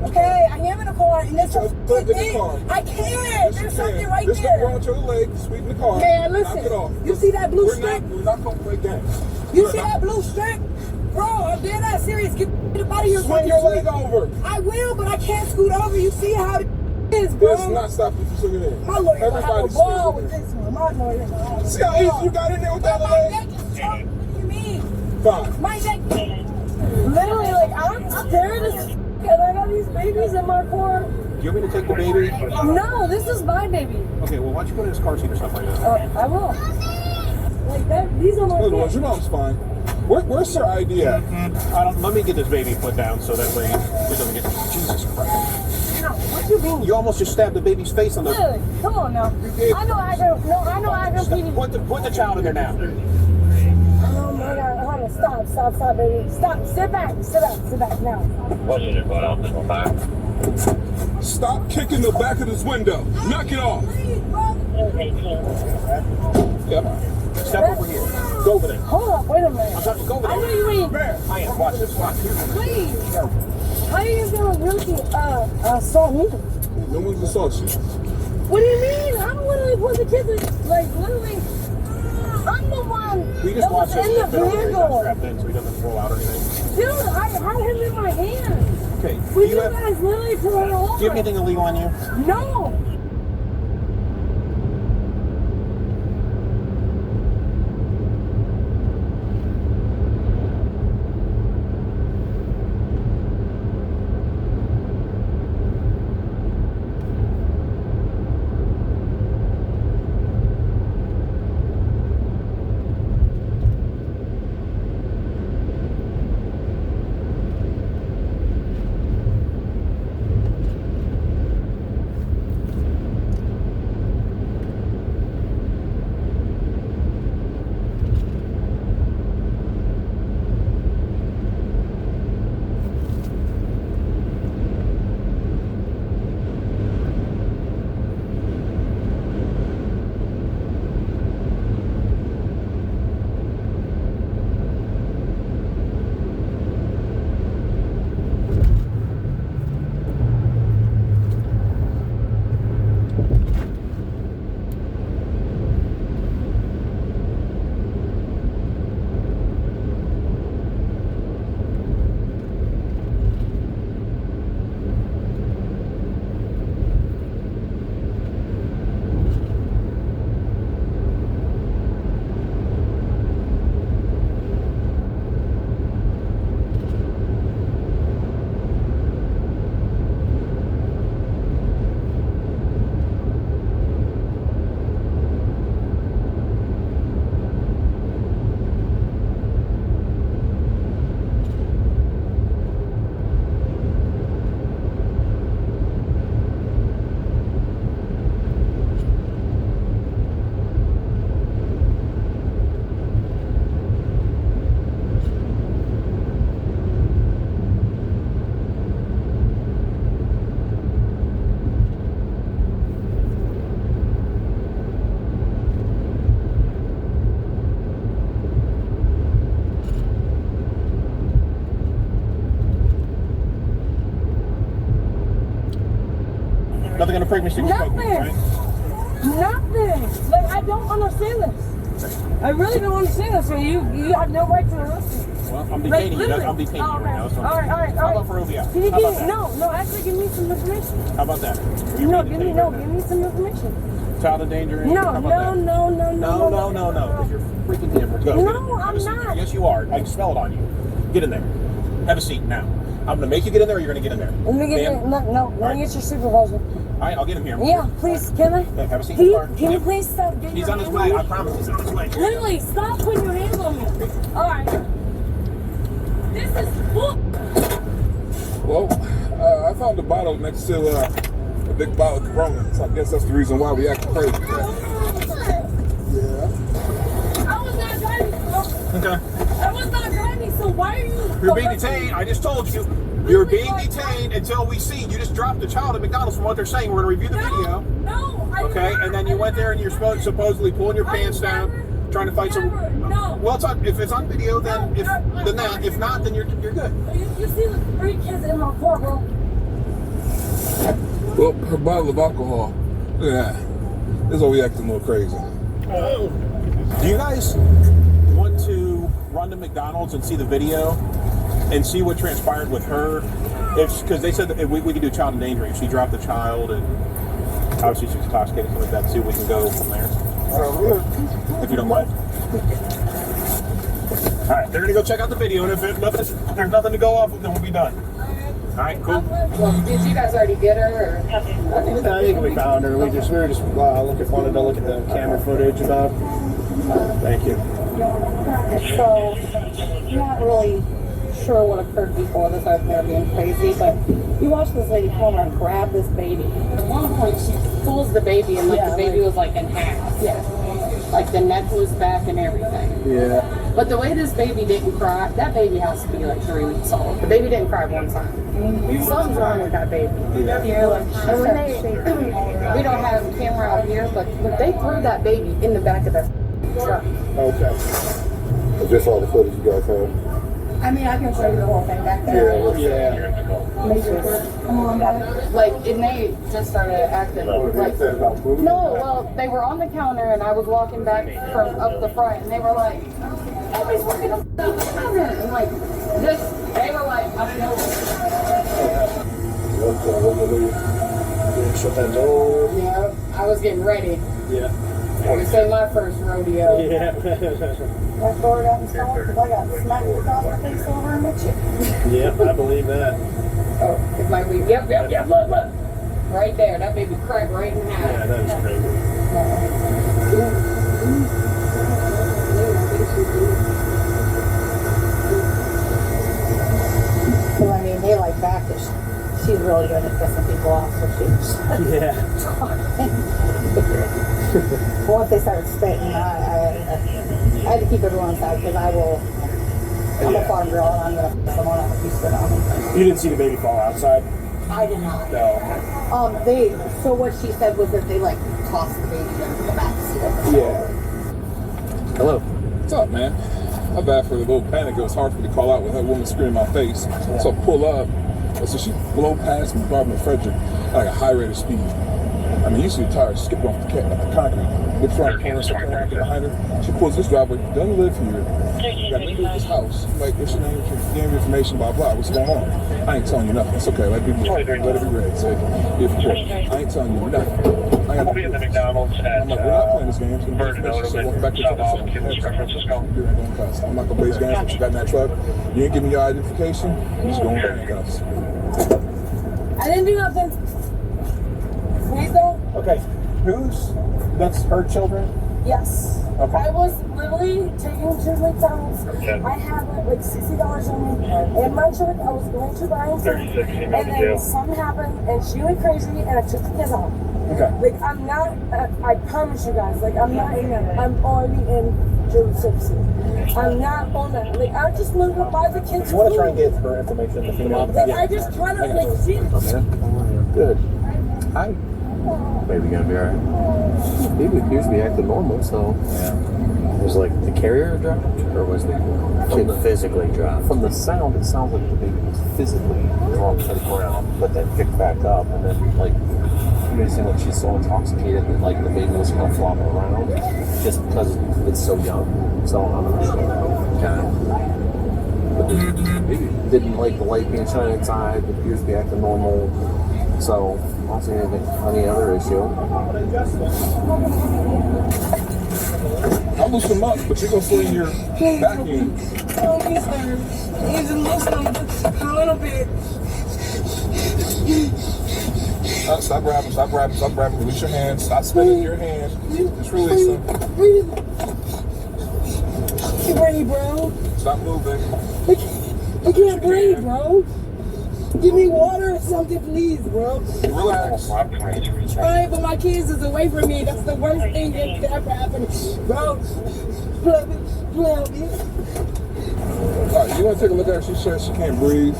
Speaker 16: Okay, I am in the car, and there's a thing. I can't. There's something right there.
Speaker 15: Just go on your leg, sweep the car.
Speaker 16: Man, listen. You see that blue strip?
Speaker 15: We're not going to play games.
Speaker 16: You see that blue strip? Bro, I'm being that serious. Get the body of your
Speaker 15: swing your leg over.
Speaker 16: I will, but I can't scoot over. You see how it is, bro.
Speaker 15: This not stop you from swinging in.
Speaker 16: My lawyer will have a ball with this one. My lawyer will have a
Speaker 15: see how easy you got in there with that leg?
Speaker 16: My neck is choked. What do you mean?
Speaker 15: Fine.
Speaker 16: My neck. Literally, like, I'm scared as f***, and I got these babies in my car.
Speaker 18: Do you want me to take the baby?
Speaker 16: No, this is my baby.
Speaker 18: Okay, well, why don't you put it in his car seat or something like that?
Speaker 16: I will. Like that, these are my kids.
Speaker 15: Your mom's fine. Where's her ID at?
Speaker 18: Let me get this baby put down so that way it doesn't get... Jesus Christ.
Speaker 16: No, what you mean?
Speaker 18: You almost just stabbed the baby's face on the...
Speaker 16: Dude, come on now. I know I can...
Speaker 18: Put the child in there now.
Speaker 16: Oh my God, hold on, stop, baby. Stop, sit back now.
Speaker 15: Stop kicking the back of this window. Knock it off.
Speaker 18: Yep. Step over here. Go over there.
Speaker 16: Hold up, wait a minute.
Speaker 18: I'm trying to go over there.
Speaker 16: I know you ain't.
Speaker 18: I am. Watch this. Watch.
Speaker 16: Please. How are you gonna really assault me?
Speaker 15: No one's assault you.
Speaker 16: What do you mean? I'm literally put the kids in, like, literally. I'm the one
Speaker 18: we just
Speaker 16: that was in the vehicle.
Speaker 18: Strapped in so he doesn't roll out or anything.
Speaker 16: Dude, I had him in my hand.
Speaker 18: Okay.
Speaker 16: Will you guys literally pull it over?
Speaker 18: Do you have anything illegal on you?
Speaker 16: No.
Speaker 18: Nothing gonna break me.
Speaker 16: Nothing. Nothing. Like, I don't understand this.
Speaker 18: detain.
Speaker 16: I really don't understand that, so you have no right to arrest me.
Speaker 18: Well, I'm detaining you. I'm detaining you right now.
Speaker 16: All right.
Speaker 18: How about for OVI?
Speaker 16: Can you
Speaker 18: How about
Speaker 16: give
Speaker 18: that?
Speaker 16: no, actually give me some information.
Speaker 18: How about that?
Speaker 16: No, give me some information.
Speaker 18: Child endangering?
Speaker 16: No.
Speaker 18: Because you're freaking hammered. Go.
Speaker 16: No, I'm not.
Speaker 18: Yes, you are. I can smell it on you. Get in there. Have a seat now. I'm going to make you get in there, or you're going to get in there.
Speaker 16: Let me get let me get your supervisor.
Speaker 18: All right, I'll get him here.
Speaker 16: Yeah, please, can I?
Speaker 18: Yeah, have a seat in the car.
Speaker 16: Can you please stop getting
Speaker 18: He's
Speaker 16: your
Speaker 18: on his
Speaker 16: hands
Speaker 18: way.
Speaker 16: on
Speaker 18: I
Speaker 16: me?
Speaker 18: promise he's on his way.
Speaker 16: Literally, stop putting your hands on me. All right. This is
Speaker 15: Well, I found a bottle next to a big bottle of Corona, so I guess that's the reason why we acting crazy. Yeah.
Speaker 16: I was not driving, bro.
Speaker 18: Okay.
Speaker 16: I was not driving, so why are you?
Speaker 18: You're being detained. I just told you. You're being detained until we see. You just dropped a child at McDonald's from what they're saying. We're going to review the video.
Speaker 16: No,
Speaker 18: Okay, and then you went there and you're supposedly pulling your pants down, trying to fight some.
Speaker 16: No.
Speaker 18: Well, if it's on video, then then that. If not, then you're good.
Speaker 16: You see the 3 kids in my car, bro.
Speaker 15: Well, a bottle of alcohol. Look at that. This is why we acting a little crazy.
Speaker 18: Do you guys want to run to McDonald's and see the video and see what transpired with her? Because they said that we could do child endangering. She dropped the child and obviously she's intoxicated, something like that. See if we can go from there. If you don't mind. All right, they're gonna go check out the video, and if there's nothing to go off of, then we'll be done. All right, cool.
Speaker 19: Well, did you guys already get her? Or?
Speaker 20: I think we found her. We were just wanted to look at the camera footage about. Thank you.
Speaker 19: So, not really sure what occurred before this. I've never been crazy, but you watch this lady come and grab this baby. At one point, she pulls the baby, and the baby was like in half. Yeah. Like the neck was back and everything.
Speaker 20: Yeah.
Speaker 19: But the way this baby didn't cry, that baby has to be like 3 weeks old. The baby didn't cry one time. Something's wrong with that baby.
Speaker 20: Yeah.
Speaker 19: And when we don't have a camera out here, but they threw that baby in the back of the truck.
Speaker 20: Okay.
Speaker 9: Is this all the footage you guys have?
Speaker 19: I mean, I can show you the whole thing back there.
Speaker 20: Yeah.
Speaker 19: Come on, like, and they just started acting like, no, well, they were on the counter and I was walking back from up the front and they were like, everybody's working up the counter. And like, this, they were like, I don't know.
Speaker 20: Shut that door.
Speaker 19: Yeah, I was getting ready.
Speaker 20: Yeah.
Speaker 19: I would say my first rodeo.
Speaker 20: Yeah.
Speaker 19: That door got installed because I got smacked across the face over in the chicken.
Speaker 20: Yeah, I believe that.
Speaker 19: Oh, it might be. Yep, look. Right there, that baby cracked right in half.
Speaker 20: Yeah, that is crazy.
Speaker 19: So, I mean, they like back this. She's really good at pissing people off, so she's.
Speaker 20: Yeah.
Speaker 19: Once they started spitting, I had to keep everyone inside because I'm a farm girl and I'm going to piss someone off if you spit on them.
Speaker 20: You didn't see the baby fall outside?
Speaker 19: I did not.
Speaker 20: No.
Speaker 19: So what she said was that they like tossed the baby into the back seat.
Speaker 20: Yeah.
Speaker 15: Hello. What's up, man? My bad for the little panic. It was hard for me to call out with that woman screaming in my face. So I pull up. So she blow past me, Barbara Frederick, at like a high rate of speed. I mean, you see the tires skipping off the concrete. The front corner, something right behind her. She pulls this driveway. Doesn't live here. Got to leave this house. I'm like, what's your name? Give me information, blah, blah. What's going on? I ain't telling you nothing. It's okay. Let it be red. Say, I ain't telling you nothing. I got to be at the McDonald's at we're not playing this game. It's going to be finished. So walk back to the truck. I'm not going to play these games. What you got in that truck? You ain't giving me your identification. You just going to handcuffs.
Speaker 16: I didn't do nothing. Please don't.
Speaker 20: Okay. That's her children?
Speaker 16: Yes.
Speaker 20: Okay.
Speaker 16: I was literally taking to McDonald's.
Speaker 20: Okay.
Speaker 16: I had like $60 on me. In my truck, I was going to buy something. And then something happened, and she went crazy, and I took the kids out.
Speaker 20: Okay.
Speaker 16: Like, I'm not, I promise you guys, like, I'm not in that. I'm already in June 16th. I'm not on that. Like, I just wanted to buy the kids
Speaker 20: You want to
Speaker 16: food.
Speaker 20: try and get her information, the female?
Speaker 16: Like, I just try to, like, see.
Speaker 21: Good. Hi. Baby gonna be alright. Baby appears to be acting normal, so. Yeah. Was like the carrier dropped, or was the kid physically dropped? From the sound, it sounds like the baby was physically dropped to the ground, but then picked back up, and then like You made it seem like she's so intoxicated that like the baby was kind of flopping around just because it's so young. So I'm not sure. But didn't like the light being shining inside. It appears to be acting normal. So I don't see any other issue.
Speaker 15: I'll loosen them up, but you're gonna flee your vacuum.
Speaker 16: Oh, he's loosen them just a little bit.
Speaker 15: Stop grabbing. Release your hands. Stop spinning your hands. Just release them.
Speaker 16: Breathe, bro.
Speaker 15: Stop moving.
Speaker 16: I can't breathe, bro. Give me water or something, please, bro.
Speaker 15: Relax.
Speaker 16: Alright, but my kids is away from me. That's the worst thing that could ever happen. Bro, help me.
Speaker 15: Alright, you want to take a look at her? She says she can't breathe.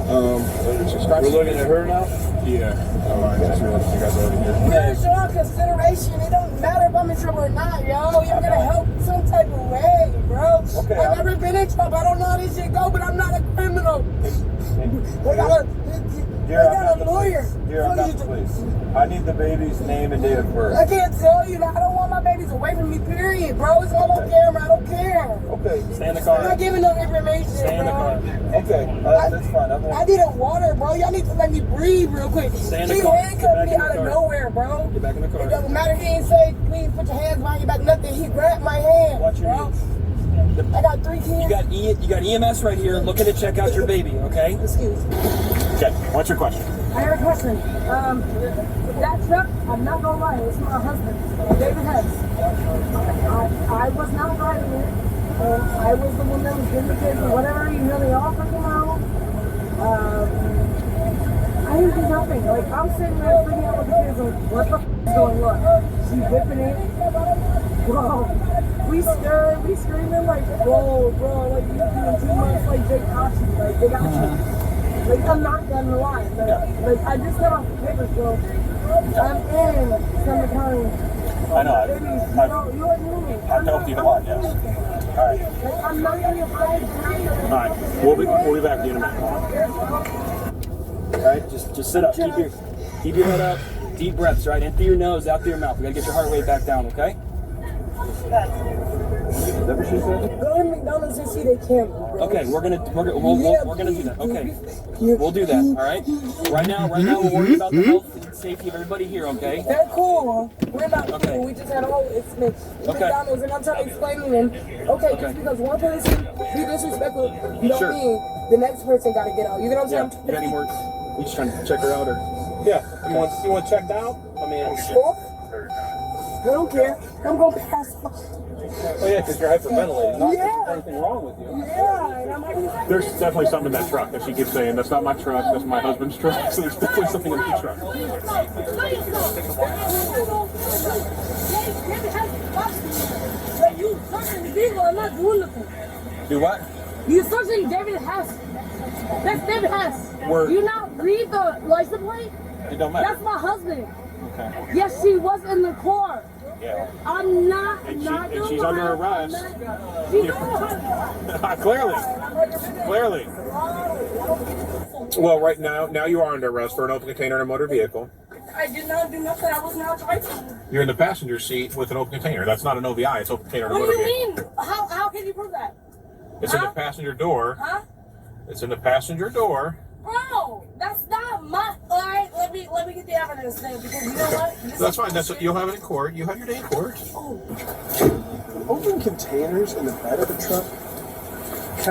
Speaker 15: We're
Speaker 21: looking at her now?
Speaker 15: Yeah. Alright, just realized you guys are over here.
Speaker 16: You're showing consideration. It don't matter if I'm in trouble or not, yo. Y'all gotta help some type of way, bro.
Speaker 21: Okay,
Speaker 16: I've never been in trouble. I don't know how this shit go, but I'm not a criminal. They got a lawyer.
Speaker 21: Here, I'm not the police. I need the baby's name and date of birth.
Speaker 16: I can't tell you that. I don't want my babies away from me, period, bro. It's all on camera. I don't care.
Speaker 21: Okay, stay in the car.
Speaker 16: I'm not giving no information,
Speaker 21: Stay in the car.
Speaker 16: bro.
Speaker 21: Okay, that's fine.
Speaker 16: I need a water, bro. Y'all need to let me breathe real quick.
Speaker 21: Stay in the
Speaker 16: He
Speaker 21: car.
Speaker 16: handcuffed me out of nowhere, bro.
Speaker 21: Get back in the car.
Speaker 16: It doesn't matter. He ain't say, please put your hands behind your back, nothing. He grabbed my hand,
Speaker 21: Watch your
Speaker 16: bro. I got 3 kids.
Speaker 2: You got EMS right here looking to check out your baby, okay?
Speaker 16: Excuse me.
Speaker 2: Okay, what's your question?
Speaker 16: I have a question. That truck, I'm not gonna lie, it's my husband, David Hess. I was not driving it. I was the one that was getting the kids or whatever. You know, they all freaking out. I didn't do nothing. Like, I'm sitting there freaking out with the kids. Like, what the f is going on? She's whipping it. Bro, we scared. We screaming like, bro, like you doing too much. Like, they got you. Like, they got you. Like, I'm not gonna lie. Like, I just got off the papers, bro. I'm in Summer County.
Speaker 2: I know.
Speaker 16: I've
Speaker 2: helped you a lot, yes. All right.
Speaker 16: Like, I'm not gonna hide.
Speaker 2: All right. We'll be back with you in a minute. All right. Just sit up. Keep your head up. Deep breaths, right? In through your nose, out through your mouth. We gotta get your heart rate back down, okay?
Speaker 21: Is that what she said?
Speaker 16: Go to McDonald's and see their camera, bro.
Speaker 2: Okay, we're gonna do that. Okay, we'll do that. All right. Right now, we'll worry about the health and safety of everybody here. Okay.
Speaker 16: They're cool. We're not cool. We just had a whole McDonald's, and I'm trying to explain to them. Okay, just because one person be disrespectful, you don't mean the next person got to get out. You know what I'm saying?
Speaker 2: You got any more? You just trying to check her out, or?
Speaker 21: Yeah. You want checked out? I mean,
Speaker 16: I don't care. I'm gonna pass.
Speaker 21: Oh yeah, because you're hyperventilating. Not that there's anything wrong with you.
Speaker 16: Yeah, and I'm like,
Speaker 2: There's definitely something in that truck that she keeps saying. That's not my truck. That's my husband's truck. So there's definitely something in the truck.
Speaker 16: you searching the vehicle. I'm not doing nothing.
Speaker 2: Do what?
Speaker 16: You searching David Hess. That's David Hess. You not read the license plate?
Speaker 2: It don't matter.
Speaker 16: That's my husband.
Speaker 2: Okay.
Speaker 16: Yes, she was in the car.
Speaker 2: Yeah.
Speaker 16: I'm not.
Speaker 2: And
Speaker 16: not
Speaker 2: she's under arrest. Clearly. Well, right now you are under arrest for an open container in a motor vehicle.
Speaker 16: I did not do nothing. I was not driving.
Speaker 2: You're in the passenger seat with an open container. That's not an OVI. It's open container in a
Speaker 16: What
Speaker 2: motor
Speaker 16: do you
Speaker 2: vehicle.
Speaker 16: mean? How can you prove that?
Speaker 2: It's in the passenger door.
Speaker 16: Huh?
Speaker 2: It's in the passenger door.
Speaker 16: Bro, that's not my. All right, let me get the evidence then, because you know what?
Speaker 2: That's fine. That's what you'll have it in court. You have your day in court.
Speaker 20: Open containers in the bed of the truck?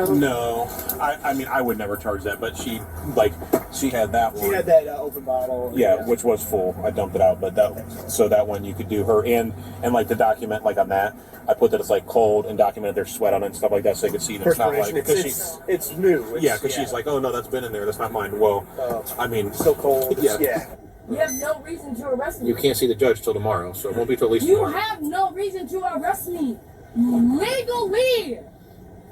Speaker 2: No, I mean I would never charge that, but she had that one.
Speaker 20: She had that open bottle.
Speaker 2: Yeah, which was full. I dumped it out, but that one you could do her and like the document like on that. I put that it's like cold and documented there's sweat on it and stuff like that, so they could see that it's not like because
Speaker 20: it's new.
Speaker 2: She's like, oh no, that's been in there. That's not mine. Well, I mean,
Speaker 20: so cold.
Speaker 2: Yeah.
Speaker 16: You have no reason to arrest me.
Speaker 2: You can't see the judge till tomorrow, so it won't be till at least
Speaker 16: You
Speaker 2: tomorrow.
Speaker 16: have no reason to arrest me. Legally.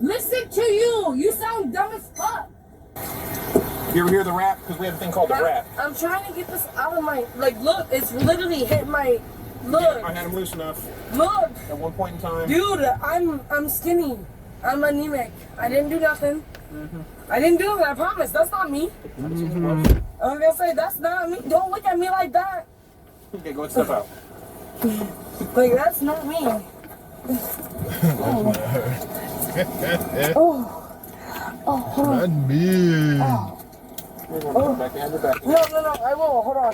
Speaker 16: Listen to you. You sound dumb as fuck.
Speaker 2: You ever hear the rap? Because we have a thing called the rap.
Speaker 16: I'm trying to get this out of my, look, it's literally hit my, look.
Speaker 2: I had him loose enough.
Speaker 16: Look.
Speaker 2: At one point in time.
Speaker 16: Dude, I'm skinny. I'm anemic. I didn't do nothing. I didn't do it, I promise. That's not me. I was gonna say, that's not me. Don't look at me like that.
Speaker 18: Okay, go and step out.
Speaker 16: Like, that's not me. Oh, hold on.
Speaker 5: Not me.
Speaker 18: Back behind your back.
Speaker 16: No, I will. Hold on.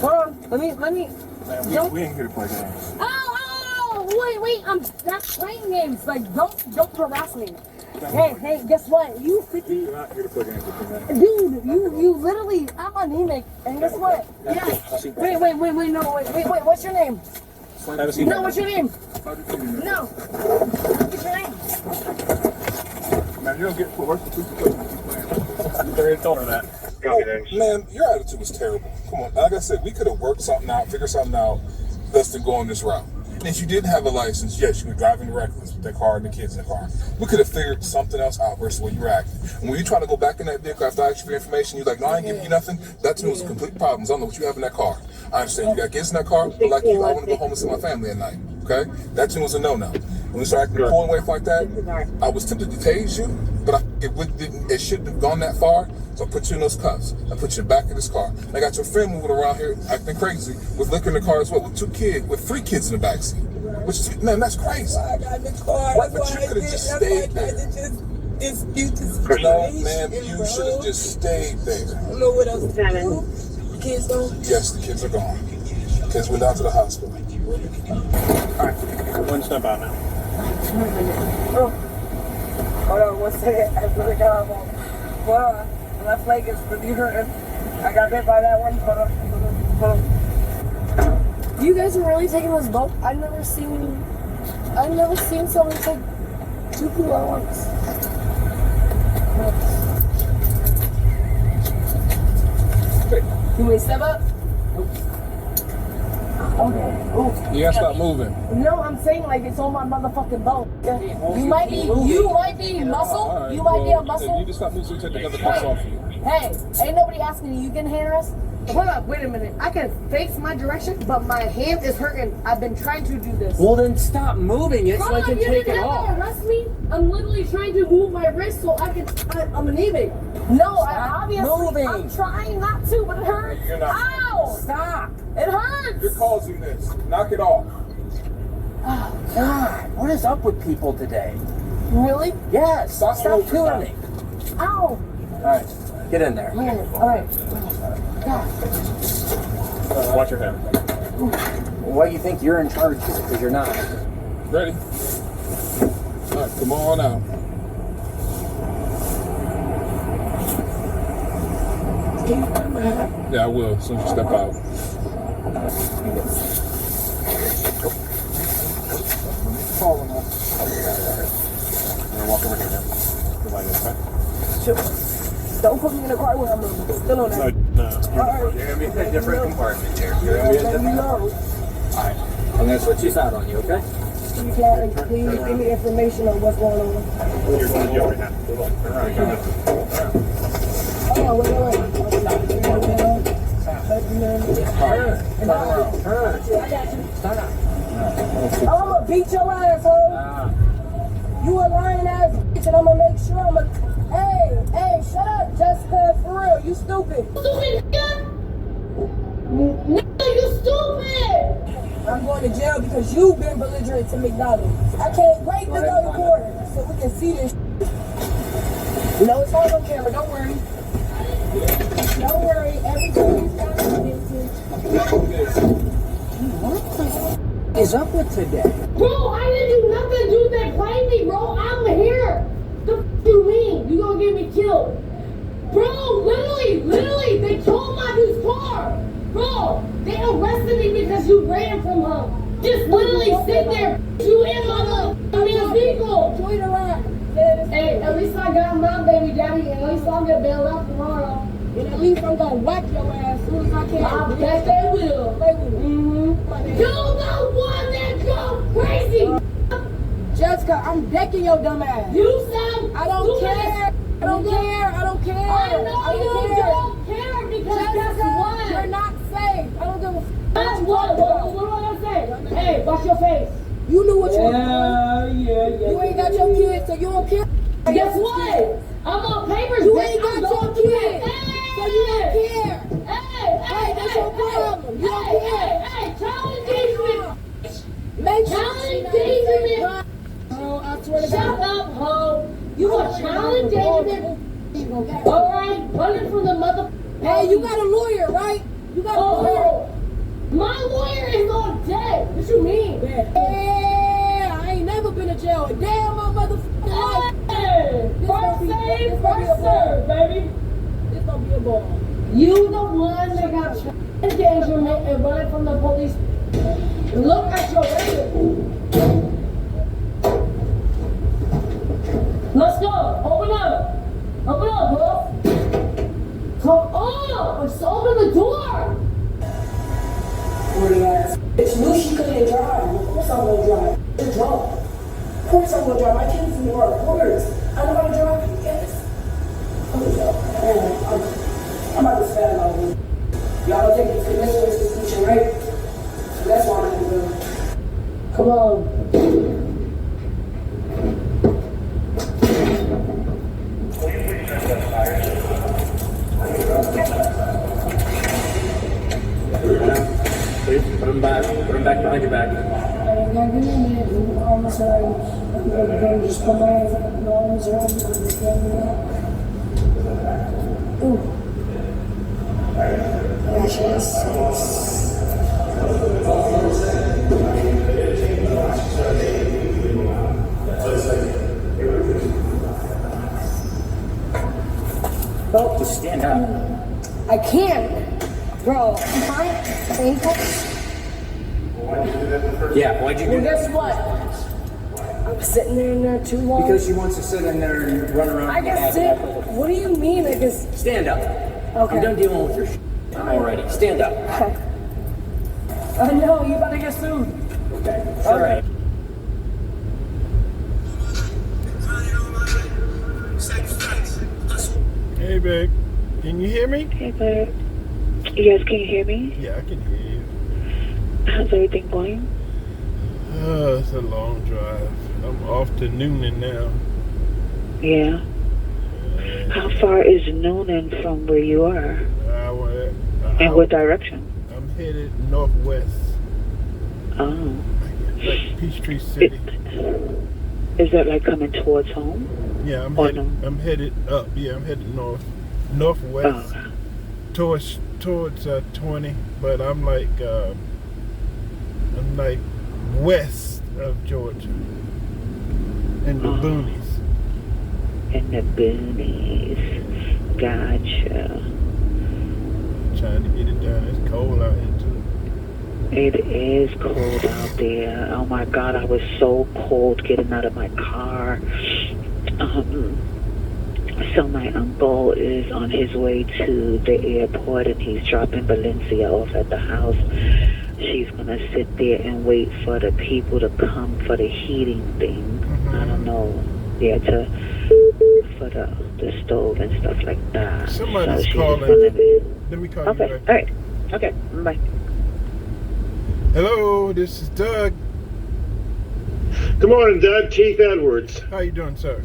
Speaker 16: Hold on. Let me.
Speaker 18: Man, we ain't here to play games.
Speaker 16: Oh, wait. I'm not playing games. Like, don't harass me. Hey, guess what? You 50.
Speaker 18: You're not here to play games with me, man.
Speaker 16: Dude, you literally, I'm anemic. And guess what? Yeah. Wait. What's your name? No, what's your name? No. What's your name?
Speaker 15: Man, you don't get worse than 2 because you keep playing.
Speaker 18: They already told her that.
Speaker 15: Man, your attitude was terrible. Come on. Like I said, we could have worked something out, figured something out, less than going this route. And if you didn't have a license, yes, you were driving reckless with that car and the kids in the car. We could have figured something else out versus where you were acting. And when you try to go back in that vehicle after I asked you for information, you're like, no, I ain't giving you nothing. That to me was a complete problem. I don't know what you have in that car. I understand you got kids in that car, but like you, I want to go home and see my family at night. Okay? That to me was a no-no. When you start acting pulling away like that, I was tempted to tase you, but it shouldn't have gone that far. So I put you in those cuffs. I put you in the back of this car. I got your friend moving around here acting crazy with liquor in the car as well, with 3 kids in the backseat. Which is, man, that's crazy.
Speaker 1: I got in the car.
Speaker 15: But you could have just stayed there. No, ma'am, you should have just stayed there.
Speaker 1: I don't know what else to do. The kids gone?
Speaker 15: Yes, the kids are gone. Kids went down to the hospital.
Speaker 18: Alright, one step out now.
Speaker 16: Hold on, 1 second. I really got home. Hold on. My left leg is really hurting. I got bit by that one. Hold on. You guys are really taking this boat? I've never seen someone take 2 people at once. You may step up? Okay. Oh.
Speaker 15: You gotta stop moving.
Speaker 16: No, I'm saying like it's on my motherfucking boat. You might be muscle.
Speaker 15: Right,
Speaker 16: you might be a muscle.
Speaker 15: You just stop moving so you take the other cuffs off you.
Speaker 16: Hey, ain't nobody asking you can harass? Hold up, wait a minute. I can face my direction, but my hand is hurting. I've been trying to do this.
Speaker 22: Well, then stop moving it so I can take it off.
Speaker 16: You didn't have to arrest me. I'm literally trying to move my wrist so I can. I'm anemic. No, I'm trying not to, but it hurts.
Speaker 15: You're not.
Speaker 16: Ow! Stop. It hurts.
Speaker 15: You're causing this. Knock it off.
Speaker 22: Oh, God. What is up with people today?
Speaker 16: Really?
Speaker 22: Yes. Stop killing me.
Speaker 16: Ow.
Speaker 22: All right. Get in there.
Speaker 16: Man, all right.
Speaker 18: Watch your head.
Speaker 22: Why do you think you're in charge here? Because you're not.
Speaker 15: Ready? All right, come on out. Yeah, I will as soon as you step out.
Speaker 18: Walk over here now.
Speaker 16: Don't put me in the car when I'm still on that.
Speaker 18: No.
Speaker 22: You're going to be in a different compartment here. You're going to be in a different compartment. All right. I'm going to switch these out on you, okay?
Speaker 16: You can please give me information on what's going on.
Speaker 18: You're going to jail right now. Turn around.
Speaker 16: Oh, wait. I got you. I'm gonna beat your ass, ho. You a lying ass bitch, and I'm gonna make sure Hey, shut up, Jessica, for real, you stupid. Stupid nigga? Nigga, you stupid! I'm going to jail because you've been belligerent to McDonald's. I can't wait to go to court so we can see this. You know it's all on camera, don't worry. Don't worry, everything's got
Speaker 22: What is up with today?
Speaker 16: Bro, I didn't do nothing, dude. They played me, bro. I'm here. The f you mean? You gonna get me killed? Bro, literally, they told my dude's car. Bro, they arrested me because you ran from him. Just literally sit there. You in my vehicle. Join the line. Hey, at least I got my baby daddy, and at least I'll get bailed out tomorrow. And at least I'm gonna whack your ass as soon as I can. I bet they will. They will. You're the one that go crazy. Jessica, I'm decking your dumb ass. You sound I don't care. I don't care. I don't care. I know you don't care because Jessica, guess what? You're not safe. I don't give a f. That's what am I gonna say? Hey, wash your face. You knew what you were doing. Yeah. You ain't got your kids, so you don't care. Guess what? I'm on papers. You ain't got your kids, so you don't care. Hey, that's your problem. You don't All right, running from the mother. Hey, you got a lawyer, right? You got a lawyer. My lawyer is on dead. What you mean? Yeah, I ain't never been to jail a day of my motherfucking life. Hey, first save, first serve, baby. This gonna be a ball. You the one that got endangerment and running from the police. Look at your record. Let's go. Open up. Open up, bro. Come on. Let's open the door. Bitch knew she couldn't drive. Of course I'm gonna drive. It's drunk. Of course I'm gonna drive. My kids in the work. Quarters. I know how to drive. Yes. I'm gonna drive. I'm about to stand out here. Y'all don't take these commissioners to teaching, right? So that's why I'm gonna do. Come on.
Speaker 22: Please put them back. Put them back behind your back.
Speaker 16: Just come on. No one's around. Ooh.
Speaker 22: Oh, just stand up.
Speaker 16: I can't. Bro, my ankles.
Speaker 22: Yeah, why'd you do
Speaker 16: Well,
Speaker 22: that?
Speaker 16: guess what? I'm sitting there in there too long.
Speaker 22: Because she wants to sit in there and run around.
Speaker 16: I can sit. What do you mean? I just
Speaker 22: Stand up.
Speaker 16: Okay.
Speaker 22: I'm done dealing with your shit already. Stand up.
Speaker 16: I know you about to get sued.
Speaker 22: Okay.
Speaker 16: All right.
Speaker 6: Hey, babe. Can you hear me?
Speaker 7: Hey, babe. Yes, can you hear me?
Speaker 6: Yeah, I can hear you.
Speaker 7: How's everything going?
Speaker 6: It's a long drive. I'm off to Noonan now.
Speaker 7: Yeah. How far is Noonan from where you are? In what direction?
Speaker 6: I'm headed northwest.
Speaker 7: Oh.
Speaker 6: Like Peachtree City.
Speaker 7: Is that like coming towards home?
Speaker 6: Yeah, I'm headed up. Yeah, I'm headed northwest.
Speaker 7: Oh.
Speaker 6: Towards 20, but I'm like west of Georgia, in the boonies.
Speaker 7: In the boonies. Gotcha.
Speaker 6: Trying to get it done. It's cold out here too.
Speaker 7: It is cold out there. Oh my God, I was so cold getting out of my car. So my uncle is on his way to the airport and he's dropping Valencia off at the house. She's gonna sit there and wait for the people to come for the heating thing. I don't know. Yeah, for the stove and stuff like that.
Speaker 6: Somebody's
Speaker 7: so
Speaker 6: calling. Let me call you back.
Speaker 7: All right. Okay. Bye.
Speaker 6: Hello, this is Doug.
Speaker 23: Good morning, Doug. Chief Edwards.
Speaker 6: How you doing, sir?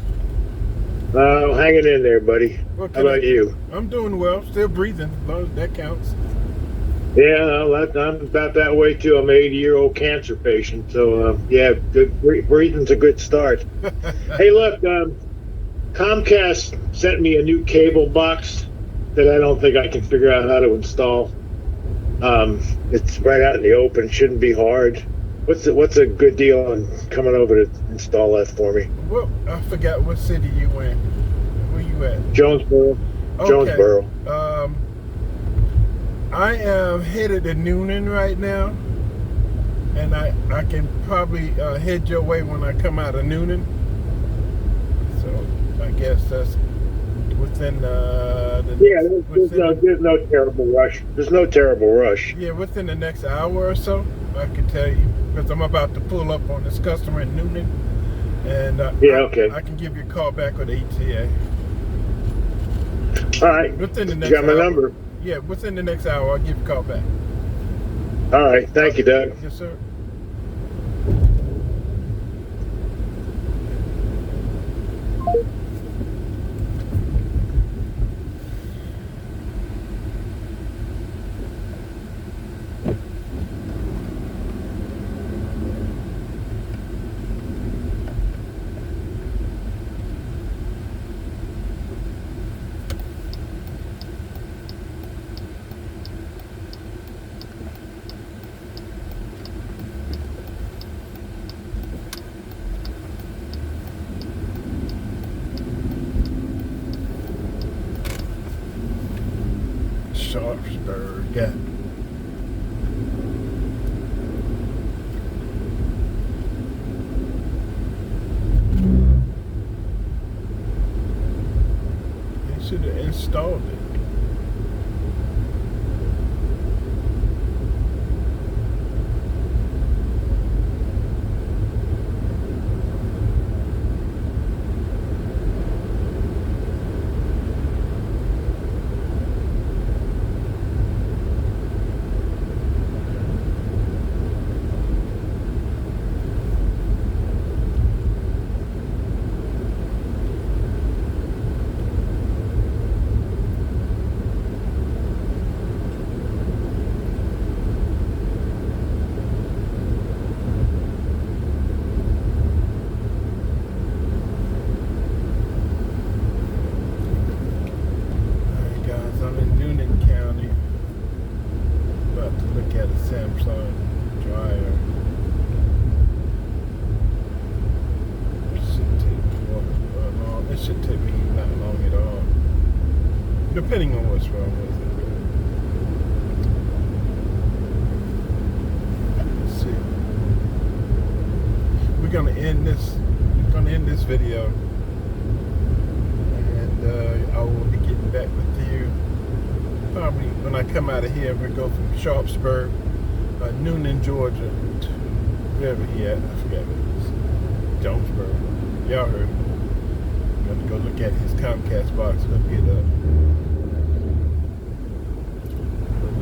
Speaker 23: Hanging in there, buddy. How about you?
Speaker 6: I'm doing well. Still breathing. As long as that counts.
Speaker 23: Yeah, I'm about that way too. I'm an 80-year-old cancer patient, so yeah, good breathing's a good start. Hey, look, Comcast sent me a new cable box that I don't think I can figure out how to install. It's right out in the open. Shouldn't be hard. What's a good deal on coming over to install that for me?
Speaker 6: Well, I forgot what city you in. Where you at?
Speaker 23: Jonesboro.
Speaker 6: Okay.
Speaker 23: Jonesboro.
Speaker 6: I am headed to Noonan right now, and I can probably head your way when I come out of Noonan. So I guess that's within
Speaker 23: there's no terrible rush. There's no terrible rush.
Speaker 6: Yeah, within the next hour or so, I can tell you, because I'm about to pull up on this customer in Noonan, and
Speaker 23: okay.
Speaker 6: I can give you a call back with ETA.
Speaker 23: All right.
Speaker 6: Within the next
Speaker 23: you got my
Speaker 6: hour.
Speaker 23: number.
Speaker 6: Yeah, within the next hour, I'll give you a call back.
Speaker 23: All right. Thank you, Doug.
Speaker 6: Yes, sir. Sharpsburg. Yeah. They should have installed it. Depending on what's wrong with it. Let's see. We're gonna end this video, and I will be getting back with you probably when I come out of here. We'll go from Sharpsburg, Noonan, Georgia, to wherever he at. I forget what it is. Jonesboro. Y'all heard him. I'm gonna go look at his Comcast box. Look it up.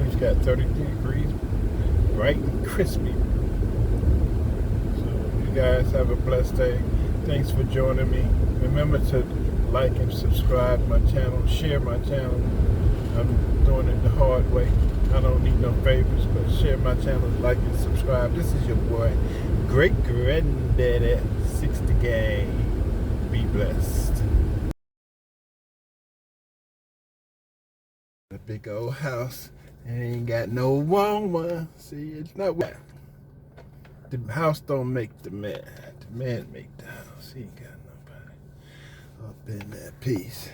Speaker 6: It's got 33 degrees, bright and crispy. So you guys have a blessed day. Thanks for joining me. Remember to like and subscribe to my channel, share my channel. I'm doing it the hard way. I don't need no favors, but share my channel, like and subscribe. This is your boy, Great Granddaddy 60 Gang. Be blessed. A big old house. Ain't got no one. See, it's not what the house don't make the man. The man make the house. He ain't got nobody up in that piece.